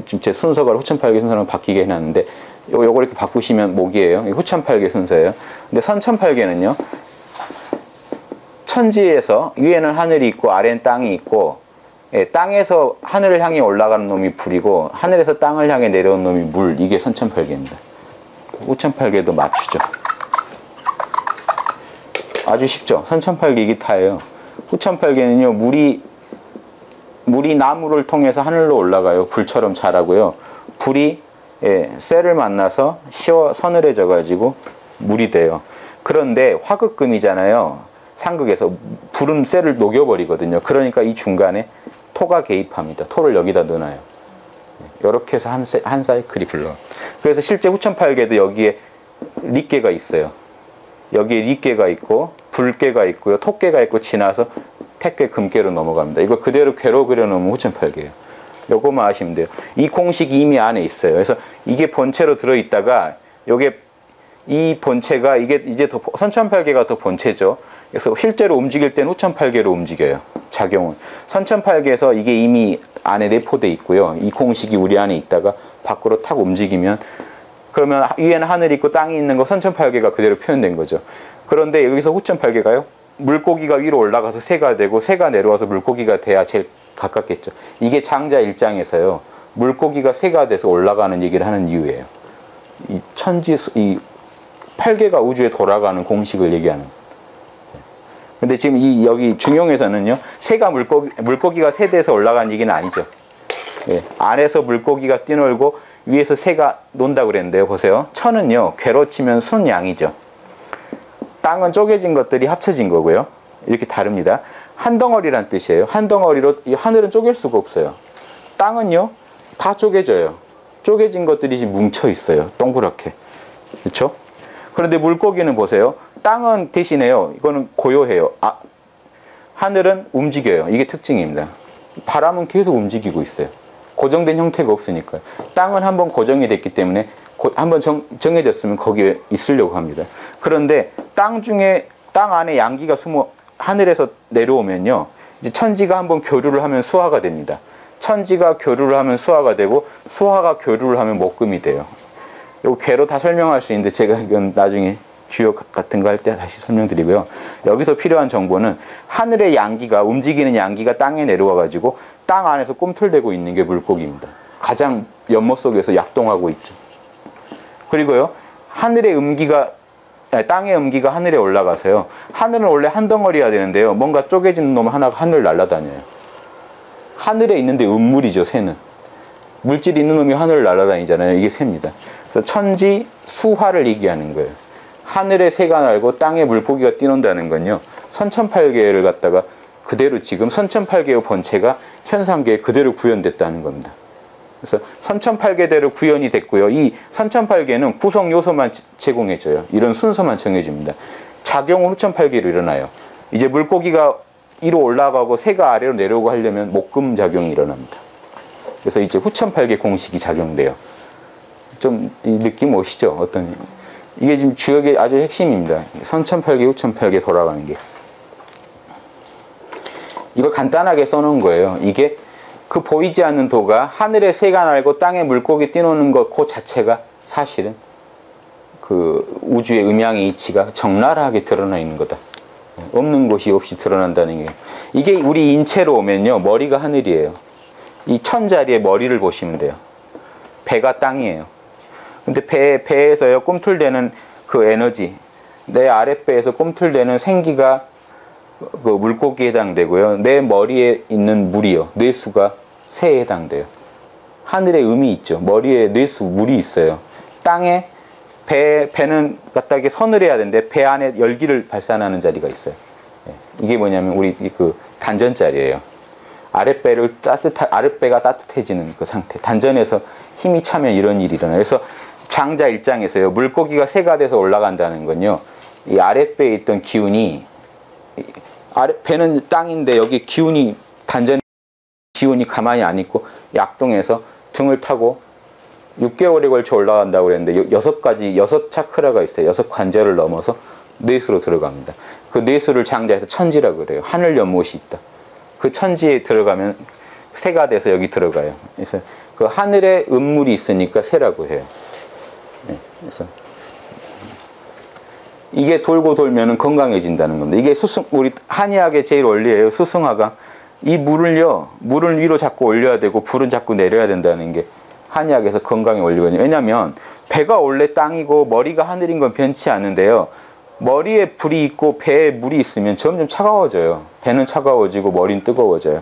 지금 제 순서가 후천팔계 순서로 바뀌게 해놨는데 요거 이렇게 바꾸시면 목이에요. 후천팔계 순서예요. 근데 선천팔계는요. 천지에서 위에는 하늘이 있고 아래는 땅이 있고 땅에서 하늘을 향해 올라가는 놈이 불이고 하늘에서 땅을 향해 내려온 놈이 물. 이게 선천팔계입니다. 후천팔계도 맞추죠. 아주 쉽죠. 선천팔계 이게 다예요. 후천팔계는요. 물이 나무를 통해서 하늘로 올라가요. 불처럼 자라고요. 불이 쇠를 만나서 서늘해져 가지고 물이 돼요. 그런데 화극금이잖아요. 상극에서 불은 쇠를 녹여버리거든요. 그러니까 이 중간에 토가 개입합니다. 토를 여기다 넣어놔요. 이렇게 해서 한 사이클이 흘러. 그래서 실제 후천팔계도 여기에 릿계가 있어요. 여기에 릿계가 있고 불계가 있고요. 토계가 있고 지나서 택계, 금계로 넘어갑니다. 이거 그대로 궤로 그려놓으면 후천팔계예요. 요거만 아시면 돼요. 이 공식이 이미 안에 있어요. 그래서 이게 본체로 들어있다가 요게 이 본체가 이게 이제 더 선천팔계가 더 본체죠. 그래서 실제로 움직일 때는 후천팔계로 움직여요. 작용은. 선천팔계에서 이게 이미 안에 내포돼 있고요. 이 공식이 우리 안에 있다가 밖으로 탁 움직이면 그러면 위에는 하늘이 있고 땅이 있는 거 선천팔계가 그대로 표현된 거죠. 그런데 여기서 후천팔계가요. 물고기가 위로 올라가서 새가 되고 새가 내려와서 물고기가 돼야 제일 가깝겠죠. 이게 장자 일장에서요. 물고기가 새가 돼서 올라가는 얘기를 하는 이유예요. 이 이 팔계가 우주에 돌아가는 공식을 얘기하는. 근데 지금 이 여기 중용에서는요. 새가 물고기가 새 돼서 올라가는 얘기는 아니죠. 예, 안에서 물고기가 뛰놀고 위에서 새가 논다 그랬는데요. 보세요. 천은요. 궤로 치면 순양이죠. 땅은 쪼개진 것들이 합쳐진 거고요. 이렇게 다릅니다. 한 덩어리란 뜻이에요. 한 덩어리로 이 하늘은 쪼갤 수가 없어요. 땅은요. 다 쪼개져요. 쪼개진 것들이 지금 뭉쳐 있어요. 동그랗게. 그렇죠? 그런데 물고기는 보세요. 땅은 대신에요. 이거는 고요해요. 하늘은 움직여요. 이게 특징입니다. 바람은 계속 움직이고 있어요. 고정된 형태가 없으니까요. 땅은 한번 고정이 됐기 때문에 한번 정해졌으면 거기에 있으려고 합니다. 그런데 땅 안에 양기가 하늘에서 내려오면요. 이제 천지가 한번 교류를 하면 수화가 됩니다. 천지가 교류를 하면 수화가 되고 수화가 교류를 하면 목금이 돼요. 이거 궤로 다 설명할 수 있는데 제가 이건 나중에 주요 같은 거 할 때 다시 설명드리고요. 여기서 필요한 정보는 하늘의 양기가 움직이는 양기가 땅에 내려와 가지고 땅 안에서 꿈틀대고 있는 게 물고기입니다. 가장 연못 속에서 약동하고 있죠. 그리고요. 땅의 음기가 하늘에 올라가서요. 하늘은 원래 한 덩어리여야 되는데요. 뭔가 쪼개진 놈 하나가 하늘을 날아다녀요. 하늘에 있는데 음물이죠, 새는. 물질이 있는 놈이 하늘을 날아다니잖아요. 이게 새입니다. 그래서 천지 수화를 얘기하는 거예요. 하늘에 새가 날고 땅에 물고기가 뛰논다는 건요. 선천팔계를 갖다가 그대로 지금 선천팔계의 본체가 현상계에 그대로 구현됐다는 겁니다. 그래서 선천팔계대로 구현이 됐고요. 이 선천팔계는 구성 요소만 제공해줘요. 이런 순서만 정해줍니다. 작용은 후천팔계로 일어나요. 이제 물고기가 위로 올라가고 새가 아래로 내려오고 하려면 목금 작용이 일어납니다. 그래서 이제 후천팔계 공식이 작용돼요. 좀 이 느낌 오시죠? 어떤 이게 지금 주역의 아주 핵심입니다. 선천팔계, 후천팔계 돌아가는 게. 이걸 간단하게 써놓은 거예요. 이게 그 보이지 않는 도가 하늘에 새가 날고 땅에 물고기 뛰노는 것 그 자체가 사실은 그 우주의 음양의 이치가 적나라하게 드러나 있는 거다. 없는 곳이 없이 드러난다는 게. 이게 우리 인체로 오면요. 머리가 하늘이에요. 이 천자리에 머리를 보시면 돼요. 배가 땅이에요. 근데 배에서요. 꿈틀대는 그 에너지. 내 아랫배에서 꿈틀대는 생기가 그 물고기에 해당되고요. 내 머리에 있는 물이요. 뇌수가 새에 해당돼요. 하늘에 음이 있죠. 머리에 뇌수, 물이 있어요. 땅에 배는 갖다게 서늘해야 되는데 배 안에 열기를 발산하는 자리가 있어요. 이게 뭐냐면 우리 그 단전자리예요. 아랫배가 따뜻해지는 그 상태. 단전에서 힘이 차면 이런 일이 일어나요. 그래서 장자 일장에서요. 물고기가 새가 돼서 올라간다는 건요. 이 아랫배에 있던 기운이 배는 땅인데 여기 기운이 단전 기운이 가만히 안 있고 약동해서 등을 타고 6개월에 걸쳐 올라간다고 그랬는데 6 차크라가 있어요. 6 관절을 넘어서 뇌수로 들어갑니다. 그 뇌수를 장자에서 천지라고 그래요. 하늘 연못이 있다. 그 천지에 들어가면 새가 돼서 여기 들어가요. 그래서 그 하늘에 음물이 있으니까 새라고 해요. 네, 그래서 이게 돌고 돌면은 건강해진다는 겁니다. 이게 우리 한의학의 제일 원리예요. 수승화가 이 물을 위로 자꾸 올려야 되고 불은 자꾸 내려야 된다는 게 한의학에서 건강의 원리거든요. 왜냐하면 배가 원래 땅이고 머리가 하늘인 건 변치 않는데요. 머리에 불이 있고 배에 물이 있으면 점점 차가워져요. 배는 차가워지고 머리는 뜨거워져요.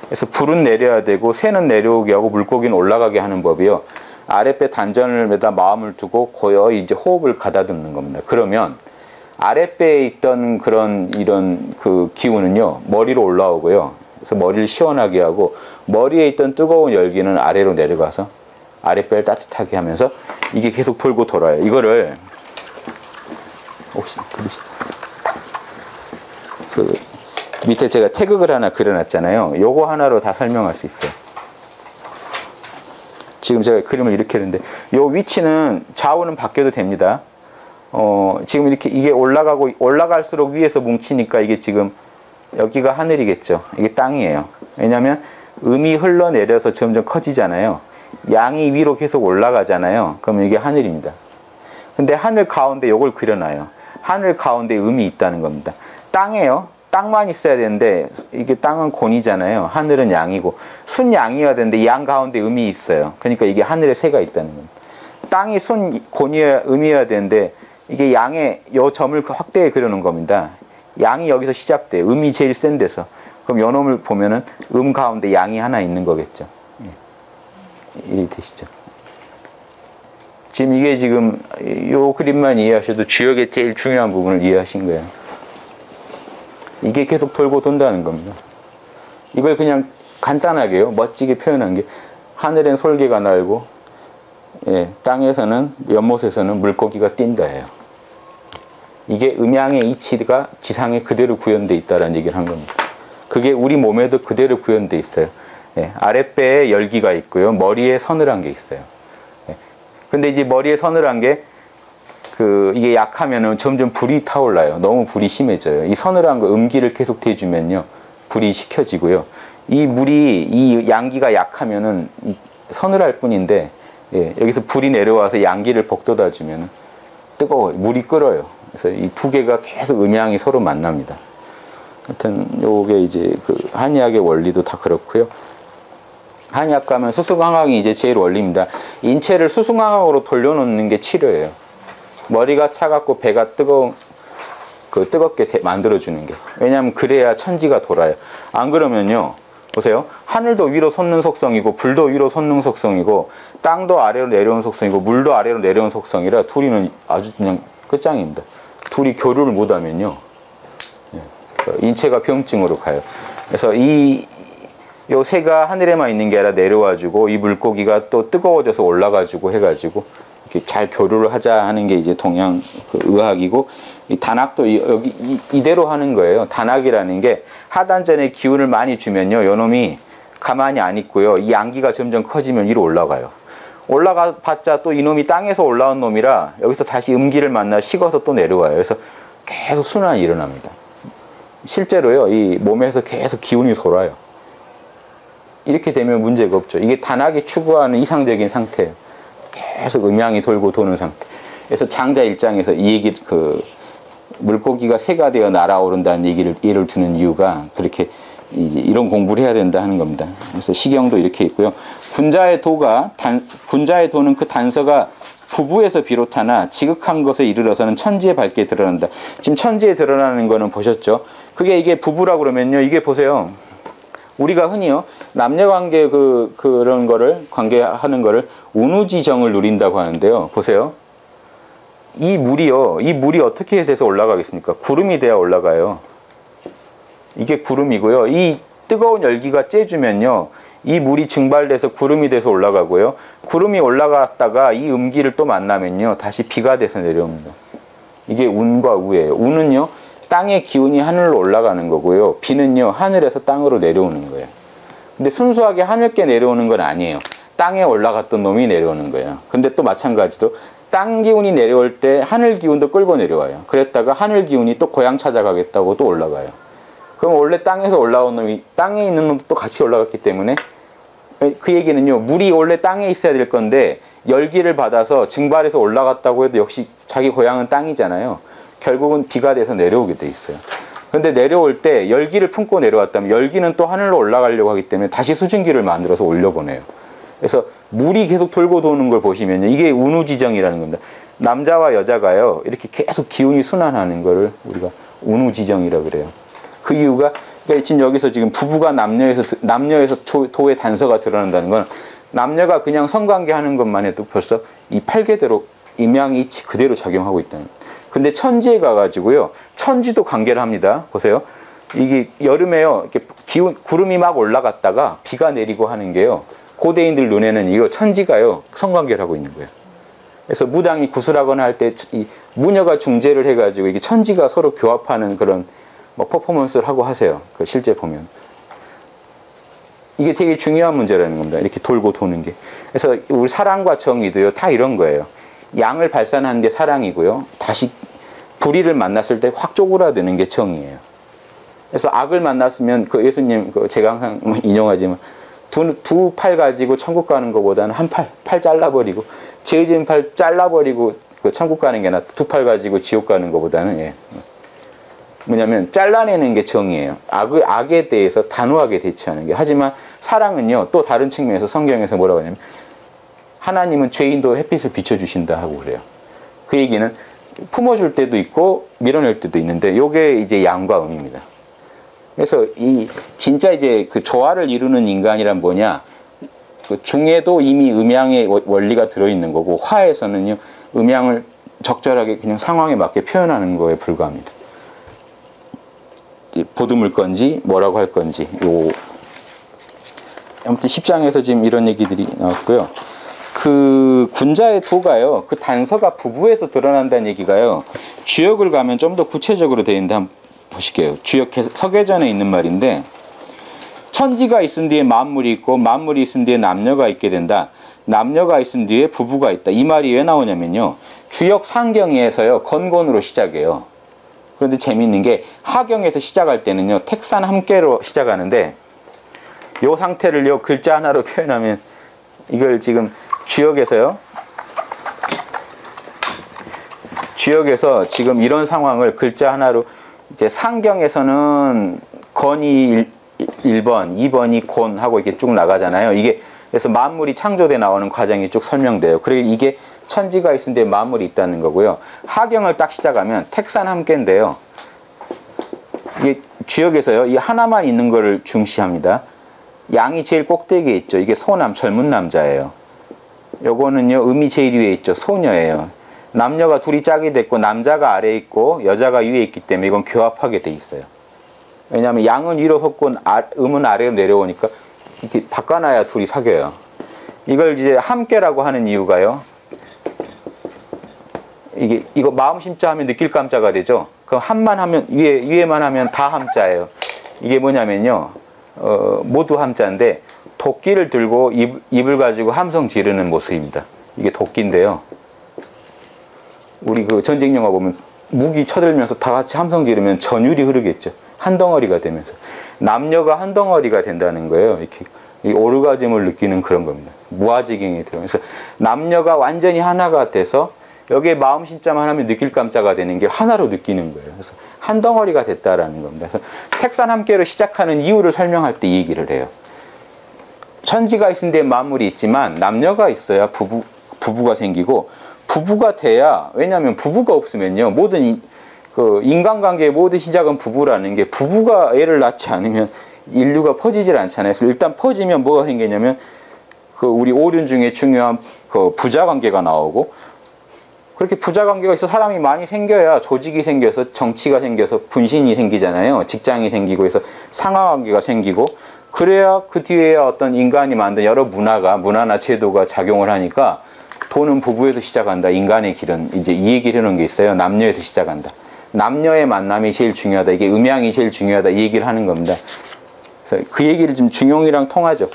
그래서 불은 내려야 되고 새는 내려오게 하고 물고기는 올라가게 하는 법이요. 아랫배 단전을에다 마음을 두고 고요히 이제 호흡을 가다듬는 겁니다. 그러면 아랫배에 있던 그런 이런 그 기운은요 머리로 올라오고요. 그래서 머리를 시원하게 하고 머리에 있던 뜨거운 열기는 아래로 내려가서 아랫배를 따뜻하게 하면서 이게 계속 돌고 돌아요. 이거를 혹시 그 밑에 제가 태극을 하나 그려놨잖아요. 요거 하나로 다 설명할 수 있어요. 지금 제가 그림을 이렇게 했는데 요 위치는 좌우는 바뀌어도 됩니다. 지금 이렇게 이게 올라갈수록 위에서 뭉치니까 이게 지금 여기가 하늘이겠죠. 이게 땅이에요. 왜냐하면 음이 흘러내려서 점점 커지잖아요. 양이 위로 계속 올라가잖아요. 그러면 이게 하늘입니다. 근데 하늘 가운데 요걸 그려놔요. 하늘 가운데 음이 있다는 겁니다. 땅이에요. 땅만 있어야 되는데 이게 땅은 곤이잖아요. 하늘은 양이고 순양이어야 되는데 양 가운데 음이 있어요. 그러니까 이게 하늘에 새가 있다는 겁니다. 땅이 곤이어야 음이어야 되는데 이게 양의 요 점을 확대해 그려놓은 겁니다. 양이 여기서 시작돼요. 음이 제일 센 데서. 그럼 요 놈을 보면은 음 가운데 양이 하나 있는 거겠죠. 이해 되시죠? 지금 이게 지금 요 그림만 이해하셔도 주역의 제일 중요한 부분을 이해하신 거예요. 이게 계속 돌고 돈다는 겁니다. 이걸 그냥 간단하게요. 멋지게 표현한 게 하늘엔 솔개가 날고 땅에서는 연못에서는 물고기가 뛴다예요. 이게 음양의 이치가 지상에 그대로 구현되어 있다는 얘기를 한 겁니다. 그게 우리 몸에도 그대로 구현되어 있어요. 아랫배에 열기가 있고요. 머리에 서늘한 게 있어요. 근데 이제 머리에 서늘한 게 이게 약하면은 점점 불이 타올라요. 너무 불이 심해져요. 이 서늘한 거 음기를 계속 대주면요. 불이 식혀지고요. 이 양기가 약하면은 서늘할 뿐인데 여기서 불이 내려와서 양기를 복돋아 주면 뜨거워요. 물이 끓어요. 그래서 이 두 개가 계속 음양이 서로 만납니다. 하여튼 요게 이제 한의학의 원리도 다 그렇고요. 한의학 가면 수승항항이 이제 제일 원리입니다. 인체를 수승항항으로 돌려놓는 게 치료예요. 머리가 차갑고 배가 뜨겁게 만들어주는 게. 왜냐하면 그래야 천지가 돌아요. 안 그러면요. 보세요. 하늘도 위로 솟는 속성이고 불도 위로 솟는 속성이고 땅도 아래로 내려온 속성이고 물도 아래로 내려온 속성이라 둘이는 아주 그냥 끝장입니다. 둘이 교류를 못하면요. 인체가 병증으로 가요. 그래서 요 새가 하늘에만 있는 게 아니라 내려와주고 이 물고기가 또 뜨거워져서 올라가지고 해가지고 이렇게 잘 교류를 하자 하는 게 이제 동양 의학이고 이 단학도 여기 이대로 하는 거예요. 단학이라는 게 하단전에 기운을 많이 주면요. 요 놈이 가만히 안 있고요. 이 양기가 점점 커지면 위로 올라가요. 올라가 봤자 또 이놈이 땅에서 올라온 놈이라 여기서 다시 음기를 만나 식어서 또 내려와요. 그래서 계속 순환이 일어납니다. 실제로요. 이 몸에서 계속 기운이 돌아요. 이렇게 되면 문제가 없죠. 이게 단학이 추구하는 이상적인 상태예요. 계속 음양이 돌고 도는 상태. 그래서 장자 일장에서 이 얘기 물고기가 새가 되어 날아오른다는 얘기를 예를 드는 이유가 그렇게 이런 공부를 해야 된다 하는 겁니다. 그래서 시경도 이렇게 있고요. 군자의 도는 그 단서가 부부에서 비롯하나 지극한 것에 이르러서는 천지에 밝게 드러난다. 지금 천지에 드러나는 거는 보셨죠? 이게 부부라고 그러면요. 이게 보세요. 우리가 흔히요. 남녀관계 그런 거를 관계하는 거를 운우지정을 누린다고 하는데요. 보세요. 이 물이 어떻게 돼서 올라가겠습니까? 구름이 돼야 올라가요. 이게 구름이고요. 이 뜨거운 열기가 쬐주면요. 이 물이 증발돼서 구름이 돼서 올라가고요. 구름이 올라갔다가 이 음기를 또 만나면요. 다시 비가 돼서 내려옵니다. 이게 운과 우예요. 운은요. 땅의 기운이 하늘로 올라가는 거고요. 비는요. 하늘에서 땅으로 내려오는 거예요. 근데 순수하게 하늘께 내려오는 건 아니에요. 땅에 올라갔던 놈이 내려오는 거예요. 근데 또 마찬가지로 땅 기운이 내려올 때 하늘 기운도 끌고 내려와요. 그랬다가 하늘 기운이 또 고향 찾아가겠다고 또 올라가요. 그럼 원래 땅에서 올라온 놈이 땅에 있는 놈도 또 같이 올라갔기 때문에 그 얘기는요. 물이 원래 땅에 있어야 될 건데 열기를 받아서 증발해서 올라갔다고 해도 역시 자기 고향은 땅이잖아요. 결국은 비가 돼서 내려오게 돼 있어요. 근데 내려올 때 열기를 품고 내려왔다면 열기는 또 하늘로 올라가려고 하기 때문에 다시 수증기를 만들어서 올려보내요. 그래서 물이 계속 돌고 도는 걸 보시면요. 이게 운우지정이라는 겁니다. 남자와 여자가요. 이렇게 계속 기운이 순환하는 거를 우리가 운우지정이라고 그래요. 그 이유가 그러니까 지금 여기서 지금 부부가 남녀에서 도의 단서가 드러난다는 건 남녀가 그냥 성관계 하는 것만 해도 벌써 이 팔계대로 임양이치 그대로 작용하고 있다는 거예요. 근데 천지에 가가지고요, 천지도 관계를 합니다. 보세요. 이게 여름에요, 이렇게 구름이 막 올라갔다가 비가 내리고 하는 게요, 고대인들 눈에는 이거 천지가요, 성관계를 하고 있는 거예요. 그래서 무당이 구슬하거나 할 때 이 무녀가 중재를 해가지고 이게 천지가 서로 교합하는 그런 뭐 퍼포먼스를 하고 하세요. 그 실제 보면. 이게 되게 중요한 문제라는 겁니다. 이렇게 돌고 도는 게. 그래서 우리 사랑과 정의도요, 다 이런 거예요. 양을 발산하는 게 사랑이고요, 다시 불의를 만났을 때 확 쪼그라드는 게 정의예요. 그래서 악을 만났으면 그 예수님, 제가 항상 인용하지만 두 팔 가지고 천국 가는 것보다는 한 팔 잘라버리고, 죄 지은 팔 잘라버리고 그 천국 가는 게 낫다. 두 팔 가지고 지옥 가는 것보다는. 예. 뭐냐면 잘라내는 게 정의예요. 악에 대해서 단호하게 대처하는 게. 하지만 사랑은요, 또 다른 측면에서 성경에서 뭐라고 하냐면 하나님은 죄인도 햇빛을 비춰주신다 하고 그래요. 그 얘기는 품어줄 때도 있고 밀어낼 때도 있는데, 요게 이제 양과 음입니다. 그래서 이 진짜 이제 그 조화를 이루는 인간이란 뭐냐, 그 중에도 이미 음양의 원리가 들어있는 거고, 화에서는요 음양을 적절하게 그냥 상황에 맞게 표현하는 거에 불과합니다. 보듬을 건지 뭐라고 할 건지, 아무튼 10장에서 지금 이런 얘기들이 나왔고요. 그 군자의 도가요, 그 단서가 부부에서 드러난다는 얘기가요, 주역을 가면 좀 더 구체적으로 되어 있는데 한번 보실게요. 주역 서계전에 있는 말인데, 천지가 있은 뒤에 만물이 있고 만물이 있은 뒤에 남녀가 있게 된다. 남녀가 있은 뒤에 부부가 있다. 이 말이 왜 나오냐면요, 주역 상경에서요 건곤으로 시작해요. 그런데 재미있는 게 하경에서 시작할 때는요 택산 함께로 시작하는데, 요 상태를요 글자 하나로 표현하면, 이걸 지금 주역에서 지금 이런 상황을 글자 하나로, 이제 상경에서는 건이 1번, 2번이 곤하고 이렇게 쭉 나가잖아요. 이게 그래서 만물이 창조돼 나오는 과정이 쭉 설명돼요. 그리고 이게 천지가 있는데 만물이 있다는 거고요. 하경을 딱 시작하면 택산 함께인데요, 이게 주역에서요 이 하나만 있는 거를 중시합니다. 양이 제일 꼭대기에 있죠. 이게 소남, 젊은 남자예요. 요거는요 음이 제일 위에 있죠. 소녀예요. 남녀가 둘이 짝이 됐고 남자가 아래에 있고 여자가 위에 있기 때문에 이건 교합하게 돼 있어요. 왜냐하면 양은 위로 섰고 음은 아래로 내려오니까 이렇게 바꿔놔야 둘이 사귀어요. 이걸 이제 함께라고 하는 이유가요, 이거 마음 심자 하면 느낄 감자가 되죠. 그럼 함만 하면 위에만 하면 다 함자예요. 이게 뭐냐면요, 모두 함자인데 도끼를 들고 입을 가지고 함성 지르는 모습입니다. 이게 도끼인데요, 우리 그 전쟁 영화 보면 무기 쳐들면서 다 같이 함성 지르면 전율이 흐르겠죠. 한 덩어리가 되면서 남녀가 한 덩어리가 된다는 거예요. 이렇게 이 오르가즘을 느끼는 그런 겁니다. 무아지경에 들어가면서 남녀가 완전히 하나가 돼서 여기에 마음 신자만 하면 느낄 감자가 되는 게 하나로 느끼는 거예요. 그래서 한 덩어리가 됐다라는 겁니다. 그래서 택산 함께로 시작하는 이유를 설명할 때 이 얘기를 해요. 천지가 있은 데 만물이 있지만 남녀가 있어야 부부가 생기고, 부부가 돼야, 왜냐하면 부부가 없으면요 모든 그 인간관계의 모든 시작은 부부라는 게, 부부가 애를 낳지 않으면 인류가 퍼지질 않잖아요. 그래서 일단 퍼지면 뭐가 생기냐면 그 우리 오륜 중에 중요한 그 부자 관계가 나오고, 그렇게 부자 관계가 있어 사람이 많이 생겨야 조직이 생겨서 정치가 생겨서 분신이 생기잖아요. 직장이 생기고 해서 상하 관계가 생기고, 그래야 그 뒤에 어떤 인간이 만든 여러 문화나 제도가 작용을 하니까 도는 부부에서 시작한다. 인간의 길은 이제 이 얘기를 해놓은 게 있어요. 남녀에서 시작한다. 남녀의 만남이 제일 중요하다. 이게 음양이 제일 중요하다. 이 얘기를 하는 겁니다. 그래서 그 얘기를 지금 중용이랑 통하죠.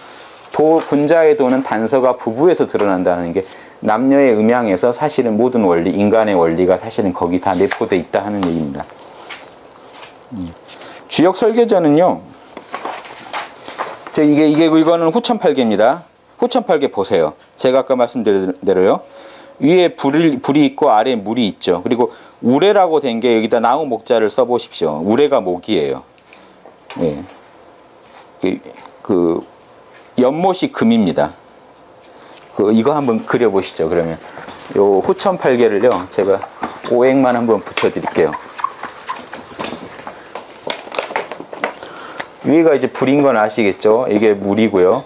군자의 도는 단서가 부부에서 드러난다는 게, 남녀의 음양에서 사실은 모든 원리, 인간의 원리가 사실은 거기 다 내포돼 있다 하는 얘기입니다. 주역 설계전은요, 이거는 후천팔계입니다. 후천팔계 보세요. 제가 아까 말씀드린 대로요, 위에 불이 있고 아래에 물이 있죠. 그리고 우레라고 된 게 여기다 나무 목자를 써보십시오. 우레가 목이에요. 예. 그 연못이 금입니다. 이거 한번 그려보시죠. 그러면 요 후천팔계를요 제가 오행만 한번 붙여드릴게요. 위가 이제 불인 건 아시겠죠? 이게 물이고요.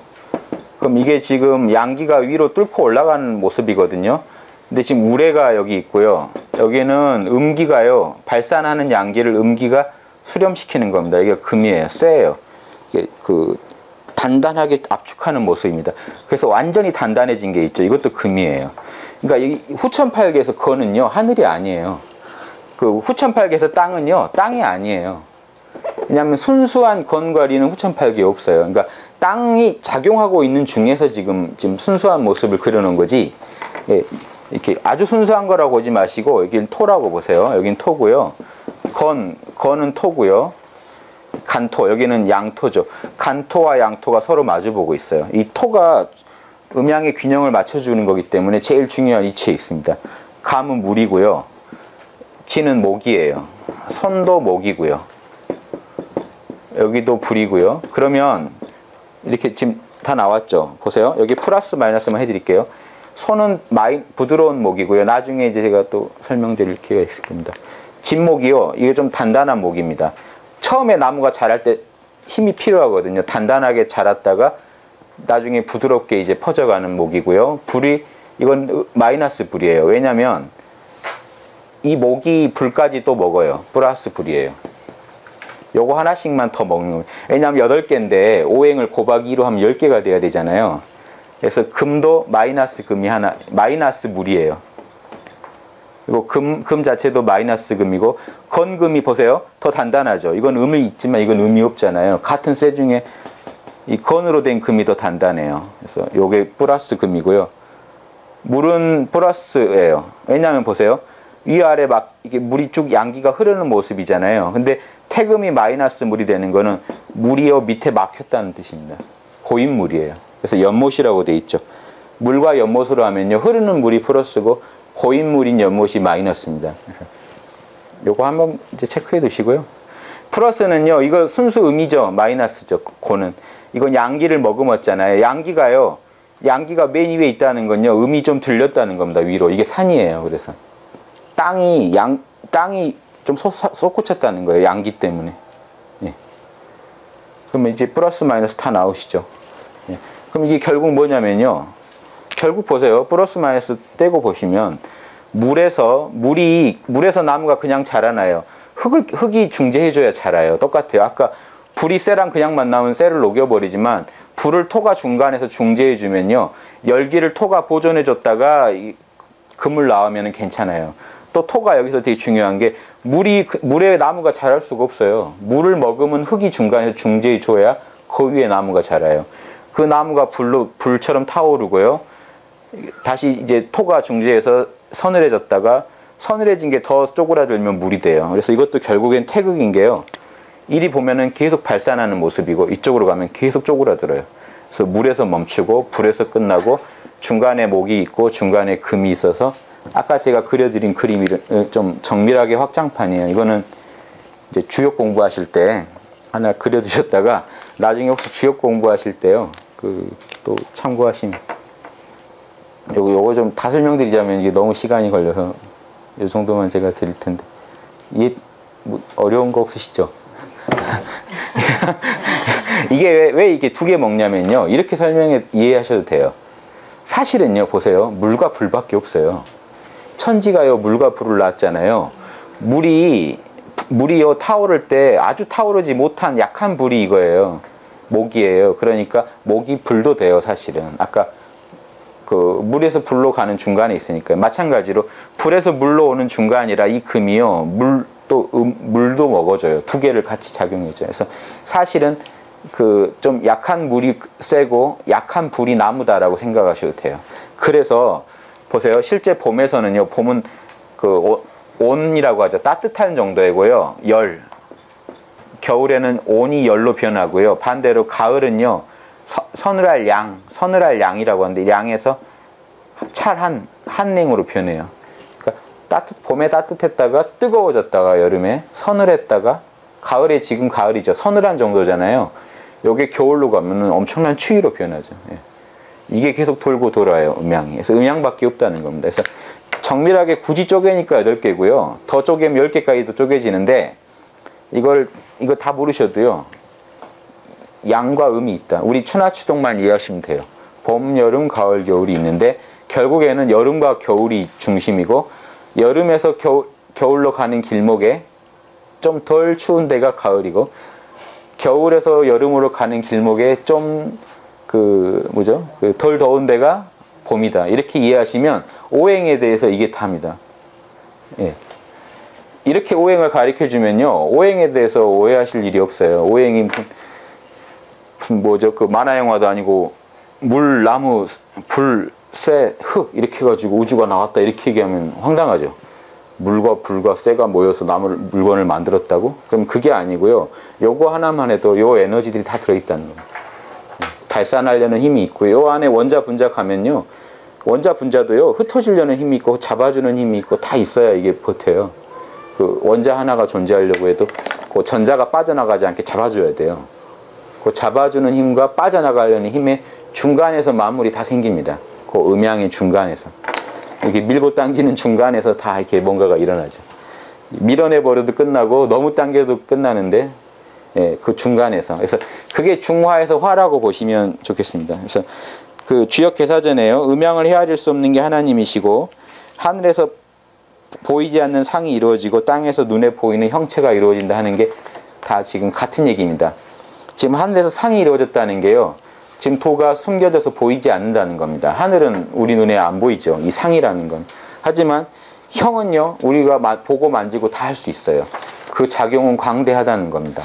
그럼 이게 지금 양기가 위로 뚫고 올라가는 모습이거든요. 근데 지금 우레가 여기 있고요. 여기는 음기가요, 발산하는 양기를 음기가 수렴시키는 겁니다. 이게 금이에요. 쇠예요. 이게 단단하게 압축하는 모습입니다. 그래서 완전히 단단해진 게 있죠. 이것도 금이에요. 그러니까 이 후천팔계에서 건은요, 하늘이 아니에요. 그 후천팔계에서 땅은요, 땅이 아니에요. 왜냐하면 순수한 건과 리는 후천팔계에 없어요. 그러니까 땅이 작용하고 있는 중에서 지금 순수한 모습을 그려놓은 거지. 예, 이렇게 아주 순수한 거라고 보지 마시고 여기는 토라고 보세요. 여기는 토고요. 건은 토고요. 간토, 여기는 양토죠. 간토와 양토가 서로 마주보고 있어요. 이 토가 음양의 균형을 맞춰주는 거기 때문에 제일 중요한 위치에 있습니다. 감은 물이고요. 지는 목이에요. 손도 목이고요. 여기도 불이고요. 그러면 이렇게 지금 다 나왔죠. 보세요. 여기 플러스 마이너스만 해드릴게요. 손은 부드러운 목이고요. 나중에 이제 제가 또 설명드릴 기회가 있을 겁니다. 진목이요. 이게 좀 단단한 목입니다. 처음에 나무가 자랄 때 힘이 필요하거든요. 단단하게 자랐다가 나중에 부드럽게 이제 퍼져가는 목이고요. 불이, 이건 마이너스 불이에요. 왜냐면 이 목이 불까지 또 먹어요. 플러스 불이에요. 요거 하나씩만 더 먹는 거예요. 왜냐면 8개인데 5행을 곱하기 2로 하면 10개가 돼야 되잖아요. 그래서 금도 마이너스 금이 하나, 마이너스 물이에요. 그리고 금 자체도 마이너스 금이고, 건금이 보세요. 더 단단하죠. 이건 음이 있지만 이건 음이 없잖아요. 같은 쇠 중에 이 건으로 된 금이 더 단단해요. 그래서 요게 플러스 금이고요. 물은 플러스예요. 왜냐하면 보세요. 위아래 막 이게 물이 쭉 양기가 흐르는 모습이잖아요. 근데 태금이 마이너스 물이 되는 거는 물이요 밑에 막혔다는 뜻입니다. 고인물이에요. 그래서 연못이라고 돼 있죠. 물과 연못으로 하면요, 흐르는 물이 플러스고 고인물인 연못이 마이너스입니다. 요거 한번 이제 체크해 두시고요. 플러스는요, 이거 순수 음이죠. 마이너스죠. 고는. 이건 양기를 머금었잖아요. 양기가 맨 위에 있다는 건요, 음이 좀 들렸다는 겁니다. 위로. 이게 산이에요. 그래서 땅이 좀 솟구쳤다는 거예요. 양기 때문에. 예. 그러면 이제 플러스 마이너스 다 나오시죠. 예. 그럼 이게 결국 뭐냐면요, 결국 보세요. 플러스 마이너스 떼고 보시면 물에서 나무가 그냥 자라나요. 흙이 중재해줘야 자라요. 똑같아요. 아까 불이 쇠랑 그냥 만나면 쇠를 녹여버리지만 불을 토가 중간에서 중재해주면요, 열기를 토가 보존해줬다가 그물 나오면 괜찮아요. 또 토가 여기서 되게 중요한 게 물에 나무가 자랄 수가 없어요. 물을 머금은 흙이 중간에서 중재해줘야 그 위에 나무가 자라요. 그 나무가 불처럼 타오르고요. 다시 이제 토가 중재해서 서늘해졌다가 서늘해진 게 더 쪼그라들면 물이 돼요. 그래서 이것도 결국엔 태극인 게요, 이리 보면은 계속 발산하는 모습이고 이쪽으로 가면 계속 쪼그라들어요. 그래서 물에서 멈추고 불에서 끝나고 중간에 목이 있고 중간에 금이 있어서, 아까 제가 그려드린 그림이 좀 정밀하게 확장판이에요. 이거는 이제 주역 공부하실 때 하나 그려두셨다가 나중에 혹시 주역 공부하실 때요, 또 참고하시면. 요거 좀 다 설명드리자면 이게 너무 시간이 걸려서 이 정도만 제가 드릴 텐데, 이게 뭐 어려운 거 없으시죠? 이게 왜 이게 2개 먹냐면요, 이렇게 이해하셔도 돼요. 사실은요, 보세요. 물과 불밖에 없어요. 천지가요, 물과 불을 낳았잖아요. 물이요, 타오를 때 아주 타오르지 못한 약한 불이 이거예요. 목이에요. 그러니까 목이 불도 돼요, 사실은. 아까 물에서 불로 가는 중간에 있으니까요. 마찬가지로 불에서 물로 오는 중간이라 이 금이요, 물도 먹어줘요. 2개를 같이 작용해줘요. 그래서 사실은 좀 약한 물이 세고 약한 불이 나무다라고 생각하셔도 돼요. 그래서 보세요. 실제 봄에서는요, 봄은 온이라고 하죠. 따뜻한 정도이고요. 겨울에는 온이 열로 변하고요. 반대로 가을은요, 서늘할 양이라고 하는데, 양에서 한냉으로 변해요. 그러니까 봄에 따뜻했다가 뜨거워졌다가 여름에 서늘했다가, 가을에 지금 가을이죠. 서늘한 정도잖아요. 요게 겨울로 가면은 엄청난 추위로 변하죠. 예. 이게 계속 돌고 돌아요, 음양이. 그래서 음양밖에 없다는 겁니다. 그래서 정밀하게 굳이 쪼개니까 8개고요. 더 쪼개면 10개까지도 쪼개지는데, 이거 다 모르셔도요, 양과 음이 있다. 우리 추나추동만 이해하시면 돼요. 봄, 여름, 가을, 겨울이 있는데 결국에는 여름과 겨울이 중심이고 여름에서 겨울로 가는 길목에 좀 덜 추운 데가 가을이고, 겨울에서 여름으로 가는 길목에 좀 덜 더운 데가 봄이다. 이렇게 이해하시면 오행에 대해서 이게 답니다. 예. 이렇게 오행을 가르쳐 주면요, 오행에 대해서 오해하실 일이 없어요. 오행이 그 만화 영화도 아니고 물, 나무, 불, 쇠, 흙 이렇게 해가지고 우주가 나왔다 이렇게 얘기하면 황당하죠. 물과 불과 쇠가 모여서 물건을 만들었다고? 그럼 그게 아니고요. 요거 하나만 해도 요 에너지들이 다 들어있다는 겁니다. 발산하려는 힘이 있고요. 요 안에 원자 분자 가면요, 원자 분자도요, 흩어지려는 힘이 있고 잡아주는 힘이 있고 다 있어야 이게 버텨요. 그 원자 하나가 존재하려고 해도 그 전자가 빠져나가지 않게 잡아줘야 돼요. 그 잡아주는 힘과 빠져나가려는 힘의 중간에서 만물이 다 생깁니다. 그 음양의 중간에서. 이렇게 밀고 당기는 중간에서 다 이렇게 뭔가가 일어나죠. 밀어내버려도 끝나고 너무 당겨도 끝나는데, 예, 그 중간에서. 그래서 그게 중화에서 화라고 보시면 좋겠습니다. 그래서 그 주역개사전에요, 음양을 헤아릴 수 없는 게 하나님이시고, 하늘에서 보이지 않는 상이 이루어지고 땅에서 눈에 보이는 형체가 이루어진다 하는 게 다 지금 같은 얘기입니다. 지금 하늘에서 상이 이루어졌다는 게요, 지금 도가 숨겨져서 보이지 않는다는 겁니다. 하늘은 우리 눈에 안 보이죠, 이 상이라는 건. 하지만 형은요, 우리가 보고 만지고 다 할 수 있어요. 그 작용은 광대하다는 겁니다.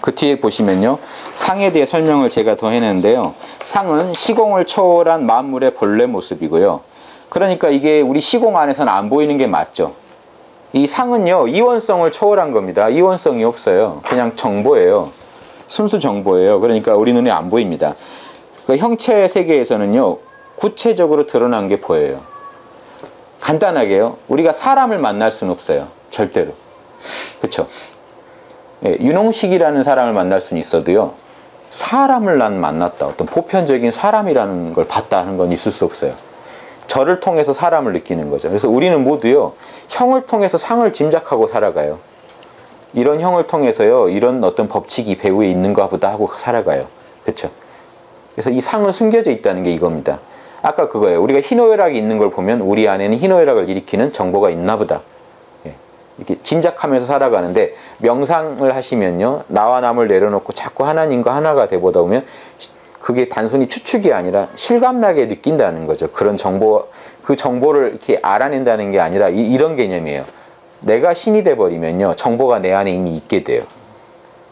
그 뒤에 보시면요, 상에 대해 설명을 제가 더 해냈는데요, 상은 시공을 초월한 만물의 본래 모습이고요. 그러니까 이게 우리 시공 안에서는 안 보이는 게 맞죠. 이 상은요, 이원성을 초월한 겁니다. 이원성이 없어요. 그냥 정보예요. 순수 정보예요. 그러니까 우리 눈에 안 보입니다. 그 형체 세계에서는요, 구체적으로 드러난 게 보여요. 간단하게요, 우리가 사람을 만날 수는 없어요. 절대로. 그쵸? 예, 윤홍식이라는 사람을 만날 수는 있어도요, 사람을 난 만났다, 어떤 보편적인 사람이라는 걸 봤다 하는 건 있을 수 없어요. 저를 통해서 사람을 느끼는 거죠. 그래서 우리는 모두요, 형을 통해서 상을 짐작하고 살아가요. 이런 형을 통해서요, 이런 어떤 법칙이 배후에 있는가 보다 하고 살아가요. 그렇죠? 그래서 이 상은 숨겨져 있다는 게 이겁니다. 아까 그거예요. 우리가 희노애락이 있는 걸 보면 우리 안에는 희노애락을 일으키는 정보가 있나 보다. 예. 이렇게 짐작하면서 살아가는데, 명상을 하시면요, 나와 남을 내려놓고 자꾸 하나님과 하나가 되보다 보면 그게 단순히 추측이 아니라 실감나게 느낀다는 거죠. 그런 정보, 그 정보를 이렇게 알아낸다는 게 아니라 이런 개념이에요. 내가 신이 돼버리면요, 정보가 내 안에 이미 있게 돼요.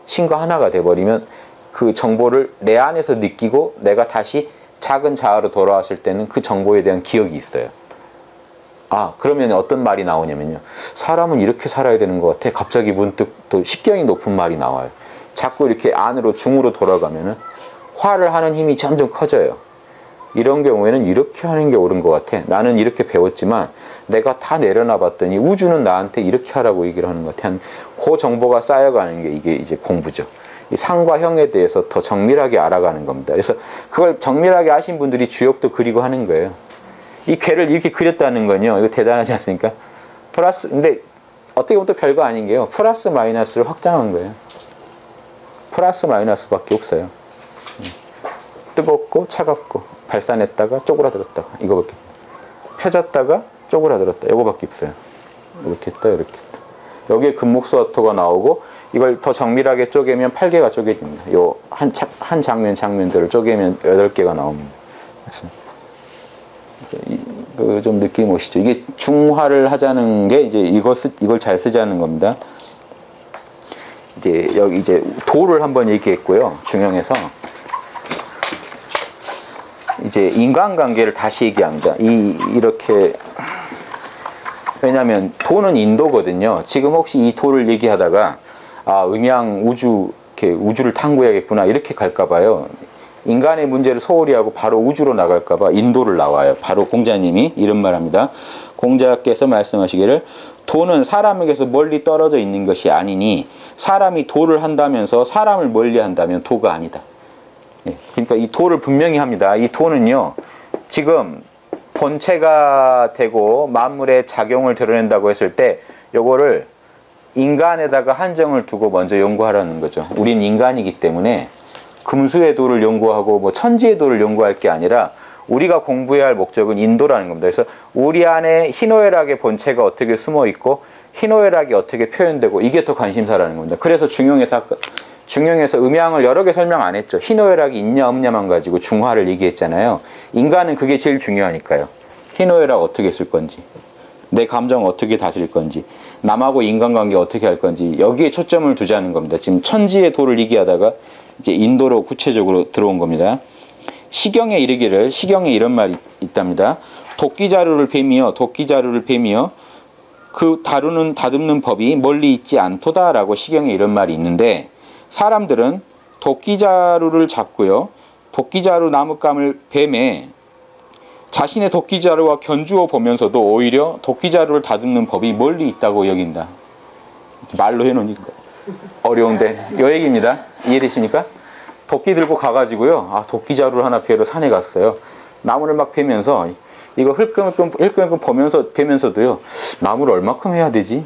신과 하나가 돼버리면 그 정보를 내 안에서 느끼고 내가 다시 작은 자아로 돌아왔을 때는 그 정보에 대한 기억이 있어요. 아, 그러면 어떤 말이 나오냐면요, 사람은 이렇게 살아야 되는 것 같아. 갑자기 문득 또 식경이 높은 말이 나와요. 자꾸 이렇게 안으로 중으로 돌아가면은 화를 하는 힘이 점점 커져요. 이런 경우에는 이렇게 하는 게 옳은 것 같아. 나는 이렇게 배웠지만 내가 다 내려놔 봤더니 우주는 나한테 이렇게 하라고 얘기를 하는 것 같아. 그 정보가 쌓여가는 게 이게 이제 공부죠. 이 상과 형에 대해서 더 정밀하게 알아가는 겁니다. 그래서 그걸 정밀하게 아신 분들이 주역도 그리고 하는 거예요. 이 괴를 이렇게 그렸다는 건요, 이거 대단하지 않습니까? 플러스, 근데 어떻게 보면 또 별거 아닌 게요, 플러스 마이너스를 확장한 거예요. 플러스 마이너스밖에 없어요. 뜨겁고 차갑고 발산했다가 쪼그라들었다가 이거밖에, 펴졌다가 쪼그라들었다 이거밖에 없어요. 이렇게 했다 이렇게 했다. 여기에 금목수화토가 나오고, 이걸 더 정밀하게 쪼개면 8개가 쪼개집니다. 요 한 장면들을 쪼개면 8개가 나옵니다. 그 좀 느낌 오시죠? 이게 중화를 하자는 게 이제 이걸 잘 쓰자는 겁니다. 이제 여기 이제 도를 한번 얘기했고요, 중형에서. 이제 인간관계를 다시 얘기합니다. 이렇게, 왜냐하면 도는 인도거든요. 지금 혹시 이 도를 얘기하다가 음양 우주, 이렇게 우주를 탐구해야겠구나 이렇게 갈까봐요. 인간의 문제를 소홀히 하고 바로 우주로 나갈까봐 인도를 나와요. 바로 공자님이 이런 말합니다. 공자께서 말씀하시기를, 도는 사람에게서 멀리 떨어져 있는 것이 아니니 사람이 도를 한다면서 사람을 멀리 한다면 도가 아니다. 예, 그러니까 이 도를 분명히 합니다. 이 도는요, 지금 본체가 되고 만물의 작용을 드러낸다고 했을 때 요거를 인간에다가 한정을 두고 먼저 연구하라는 거죠. 우린 인간이기 때문에 금수의 도를 연구하고 뭐 천지의 도를 연구할 게 아니라 우리가 공부해야 할 목적은 인도라는 겁니다. 그래서 우리 안에 희노애락의 본체가 어떻게 숨어 있고 희노애락이 어떻게 표현되고 이게 더 관심사라는 겁니다. 그래서 중용에서 음양을 여러 개 설명 안 했죠. 희노애락이 있냐 없냐만 가지고 중화를 얘기했잖아요. 인간은 그게 제일 중요하니까요. 희노애락 어떻게 쓸 건지, 내 감정 어떻게 다스릴 건지, 남하고 인간관계 어떻게 할 건지 여기에 초점을 두자는 겁니다. 지금 천지의 도를 얘기하다가 이제 인도로 구체적으로 들어온 겁니다. 시경에 이르기를, 시경에 이런 말이 있답니다. 도끼자루를 베미어 그 다듬는 법이 멀리 있지 않도다라고 시경에 이런 말이 있는데, 사람들은 도끼자루를 잡고요, 도끼자루 나뭇감을 뱀에 자신의 도끼자루와 견주어 보면서도 오히려 도끼자루를 다듬는 법이 멀리 있다고 여긴다. 말로 해놓으니까 어려운데 요 얘기입니다. 이해되십니까? 도끼 들고 가가지고요, 도끼자루를 하나 베러 산에 갔어요. 나무를 막 베면서 이거 흘끔흘끔 베면서도요, 나무를 얼마큼 해야 되지?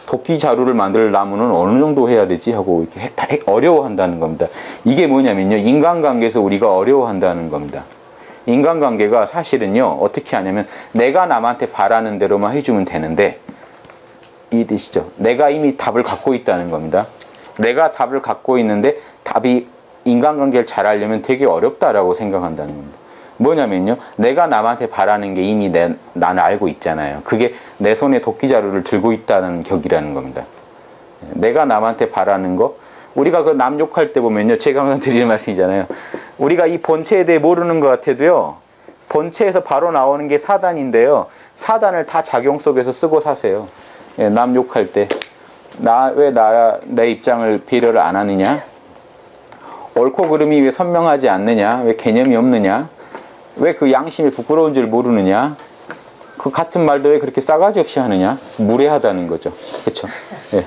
도끼자루를 만들 나무는 어느 정도 해야 되지? 하고 이렇게 어려워한다는 겁니다. 이게 뭐냐면요, 인간관계에서 우리가 어려워한다는 겁니다. 인간관계가 사실은요, 어떻게 하냐면 내가 남한테 바라는 대로만 해주면 되는데, 이해되시죠? 내가 이미 답을 갖고 있다는 겁니다. 내가 답을 갖고 있는데 답이 인간관계를 잘 하려면 되게 어렵다라고 생각한다는 겁니다. 뭐냐면요, 내가 남한테 바라는 게 이미 나는 알고 있잖아요. 그게 내 손에 도끼자루를 들고 있다는 격이라는 겁니다. 내가 남한테 바라는 거, 우리가 그 남 욕할 때 보면요, 제가 항상 드리는 말씀이잖아요. 우리가 이 본체에 대해 모르는 것 같아도요, 본체에서 바로 나오는 게 사단인데요, 사단을 다 작용 속에서 쓰고 사세요. 남 욕할 때 왜 내 입장을 배려를 안 하느냐, 옳고 그름이 왜 선명하지 않느냐, 왜 개념이 없느냐, 왜 그 양심이 부끄러운 줄 모르느냐, 그 같은 말도 왜 그렇게 싸가지 없이 하느냐, 무례하다는 거죠. 그렇죠? 예.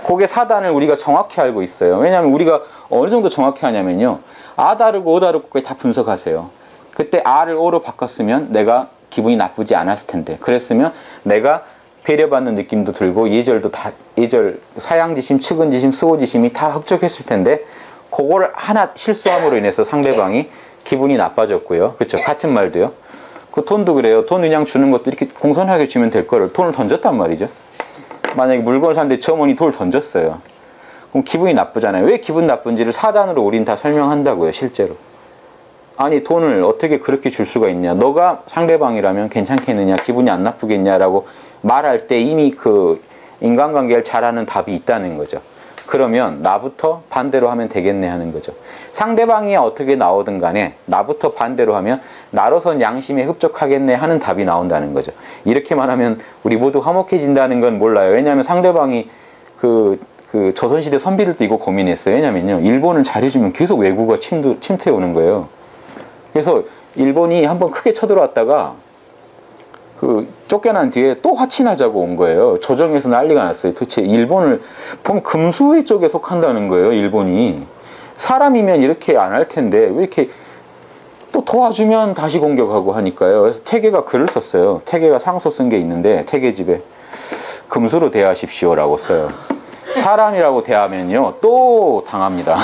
그게 사단을 우리가 정확히 알고 있어요. 왜냐하면 우리가 어느 정도 정확히 하냐면요, 아 다르고 오 다르고 다 분석하세요. 그때 아를 오로 바꿨으면 내가 기분이 나쁘지 않았을 텐데, 그랬으면 내가 배려받는 느낌도 들고 예절, 사양지심, 측은지심, 수호지심이 다 흡족했을 텐데, 그거를 하나 실수함으로 인해서 상대방이 기분이 나빠졌고요. 그렇죠? 같은 말도요. 그 돈도 그래요. 돈 그냥 주는 것도 이렇게 공손하게 주면 될 거를 돈을 던졌단 말이죠. 만약에 물건을 샀는데 저 어머니 돈을 던졌어요. 그럼 기분이 나쁘잖아요. 왜 기분 나쁜지를 사단으로 우린 다 설명한다고요, 실제로. 아니, 돈을 어떻게 그렇게 줄 수가 있냐, 너가 상대방이라면 괜찮겠느냐, 기분이 안 나쁘겠냐라고 말할 때 이미 그 인간관계를 잘하는 답이 있다는 거죠. 그러면 나부터 반대로 하면 되겠네 하는 거죠. 상대방이 어떻게 나오든 간에 나부터 반대로 하면 나로선 양심에 흡족하겠네 하는 답이 나온다는 거죠. 이렇게만 하면 우리 모두 화목해진다는 건 몰라요. 왜냐하면 상대방이 그 조선시대 선비를 띠고 고민했어요. 왜냐면요, 일본을 잘해주면 계속 외국어가 침투해 오는 거예요. 그래서 일본이 한번 크게 쳐들어왔다가 쫓겨난 뒤에 또 화친하자고 온 거예요. 조정에서 난리가 났어요. 도대체 일본을 보면 금수의 쪽에 속한다는 거예요, 일본이. 사람이면 이렇게 안 할 텐데 왜 이렇게 또 도와주면 다시 공격하고 하니까요. 그래서 태계가 글을 썼어요. 태계가 상소 쓴 게 있는데, 태계집에 금수로 대하십시오라고 써요. 사람이라고 대하면요, 또 당합니다.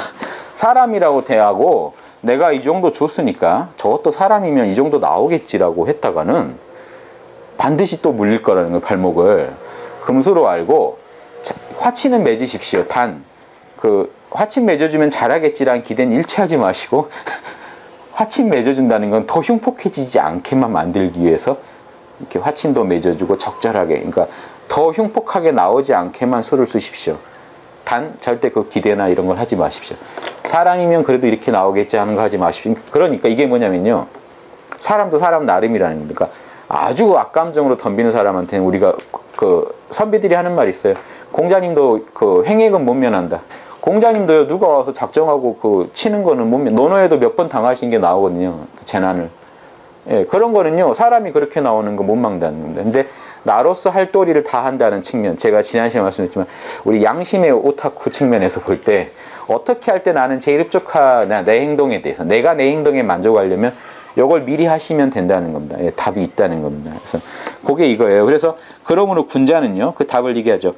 사람이라고 대하고 내가 이 정도 줬으니까 저것도 사람이면 이 정도 나오겠지라고 했다가는 반드시 또 물릴 거라는 거, 발목을. 금수로 알고 화친은 맺으십시오. 단 화친 맺어주면 잘하겠지라는 기대는 일치하지 마시고 화친 맺어준다는 건 더 흉폭해지지 않게만 만들기 위해서 이렇게 화친도 맺어주고 적절하게, 그러니까 더 흉폭하게 나오지 않게만 수를 쓰십시오. 단 절대 그 기대나 이런 걸 하지 마십시오. 사람이면 그래도 이렇게 나오겠지 하는 거 하지 마십시오. 그러니까 이게 뭐냐면요, 사람도 사람 나름이라는 겁니다. 그러니까 아주 악감정으로 덤비는 사람한테는 우리가 선비들이 하는 말이 있어요. 공자님도 행액은 못 면한다. 공자님도요, 누가 와서 작정하고 치는 거는 못 면, 논어에도 몇 번 당하신 게 나오거든요, 재난을. 예, 그런 거는요, 사람이 그렇게 나오는 거 못 막는다는 겁니다. 근데 나로서 할 도리를 다 한다는 측면, 제가 지난 시간에 말씀드렸지만 우리 양심의 오타쿠 측면에서 볼 때 어떻게 할 때 나는 제일 흡족하냐, 내 행동에 대해서, 내가 내 행동에 만족하려면 이걸 미리 하시면 된다는 겁니다. 예, 답이 있다는 겁니다. 그래서 그게 이거예요. 그래서 그러므로 군자는요, 그 답을 얘기하죠.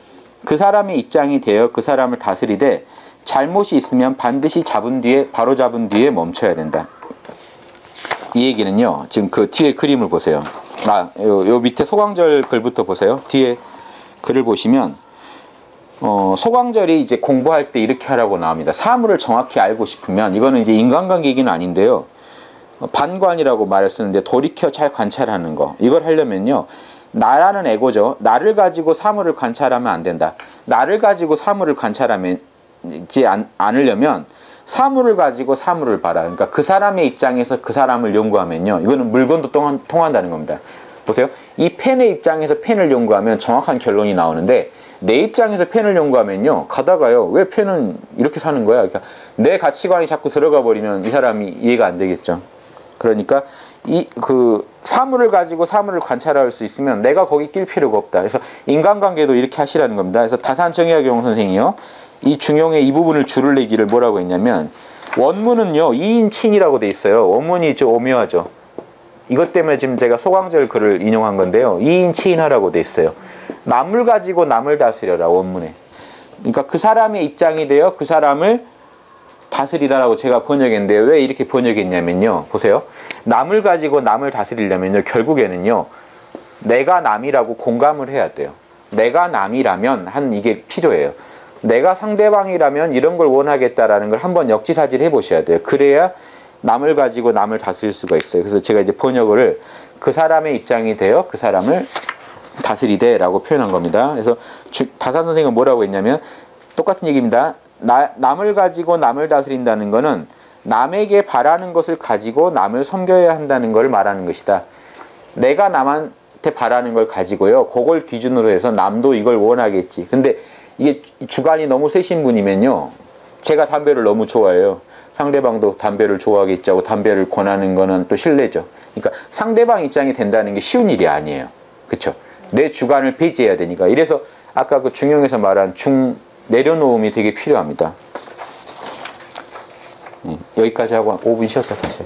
그 사람의 입장이 되어 그 사람을 다스리되 잘못이 있으면 반드시 바로 잡은 뒤에 멈춰야 된다. 이 얘기는요. 지금 그 뒤에 그림을 보세요. 요 밑에 소광절 글부터 보세요. 뒤에 글을 보시면 소광절이 이제 공부할 때 이렇게 하라고 나옵니다. 사물을 정확히 알고 싶으면, 이거는 이제 인간관계 얘기는 아닌데요. 반관이라고 말을 쓰는데 돌이켜 잘 관찰하는 거. 이걸 하려면요. 나라는 에고죠. 나를 가지고 사물을 관찰하면 안 된다. 나를 가지고 사물을 관찰하지 않으려면 사물을 가지고 사물을 봐라. 그러니까 그 사람의 입장에서 그 사람을 연구하면요. 이거는 물건도 통한다는 겁니다. 보세요. 이 펜의 입장에서 펜을 연구하면 정확한 결론이 나오는데, 내 입장에서 펜을 연구하면요. 가다가요. 왜 펜은 이렇게 사는 거야? 그러니까 내 가치관이 자꾸 들어가 버리면 이 사람이 이해가 안 되겠죠. 그러니까 사물을 가지고 사물을 관찰할 수 있으면 내가 거기 낄 필요가 없다. 그래서 인간관계도 이렇게 하시라는 겁니다. 그래서 다산 정의학용 선생이요. 이 중용의 이 부분을 줄을 내기를 뭐라고 했냐면, 원문은요. 2인 친이라고 돼 있어요. 원문이 좀 오묘하죠. 이것 때문에 지금 제가 소광절 글을 인용한 건데요. 2인 친하라고 돼 있어요. 남을 가지고 남을 다스려라, 원문에. 그러니까 그 사람의 입장이 되어 그 사람을 다스리라라고 제가 번역했는데, 왜 이렇게 번역했냐면요. 보세요. 남을 가지고 남을 다스리려면요. 결국에는요. 내가 남이라고 공감을 해야 돼요. 내가 남이라면 이게 필요해요. 내가 상대방이라면 이런 걸 원하겠다라는 걸 한번 역지사지를 해보셔야 돼요. 그래야 남을 가지고 남을 다스릴 수가 있어요. 그래서 제가 이제 번역을 그 사람의 입장이 되어 그 사람을 다스리되 라고 표현한 겁니다. 그래서 다산 선생은 뭐라고 했냐면, 똑같은 얘기입니다. 남을 가지고 남을 다스린다는 거는 남에게 바라는 것을 가지고 남을 섬겨야 한다는 걸 말하는 것이다. 내가 남한테 바라는 걸 가지고요. 그걸 기준으로 해서 남도 이걸 원하겠지. 근데 이게 주관이 너무 세신 분이면요. 제가 담배를 너무 좋아해요. 상대방도 담배를 좋아하겠지 하고 담배를 권하는 거는 또 실례죠. 그러니까 상대방 입장이 된다는 게 쉬운 일이 아니에요. 그쵸? 내 주관을 배제해야 되니까. 이래서 아까 그 중용에서 말한 내려놓음이 되게 필요합니다. 여기까지 하고 5분 쉬었다 다시.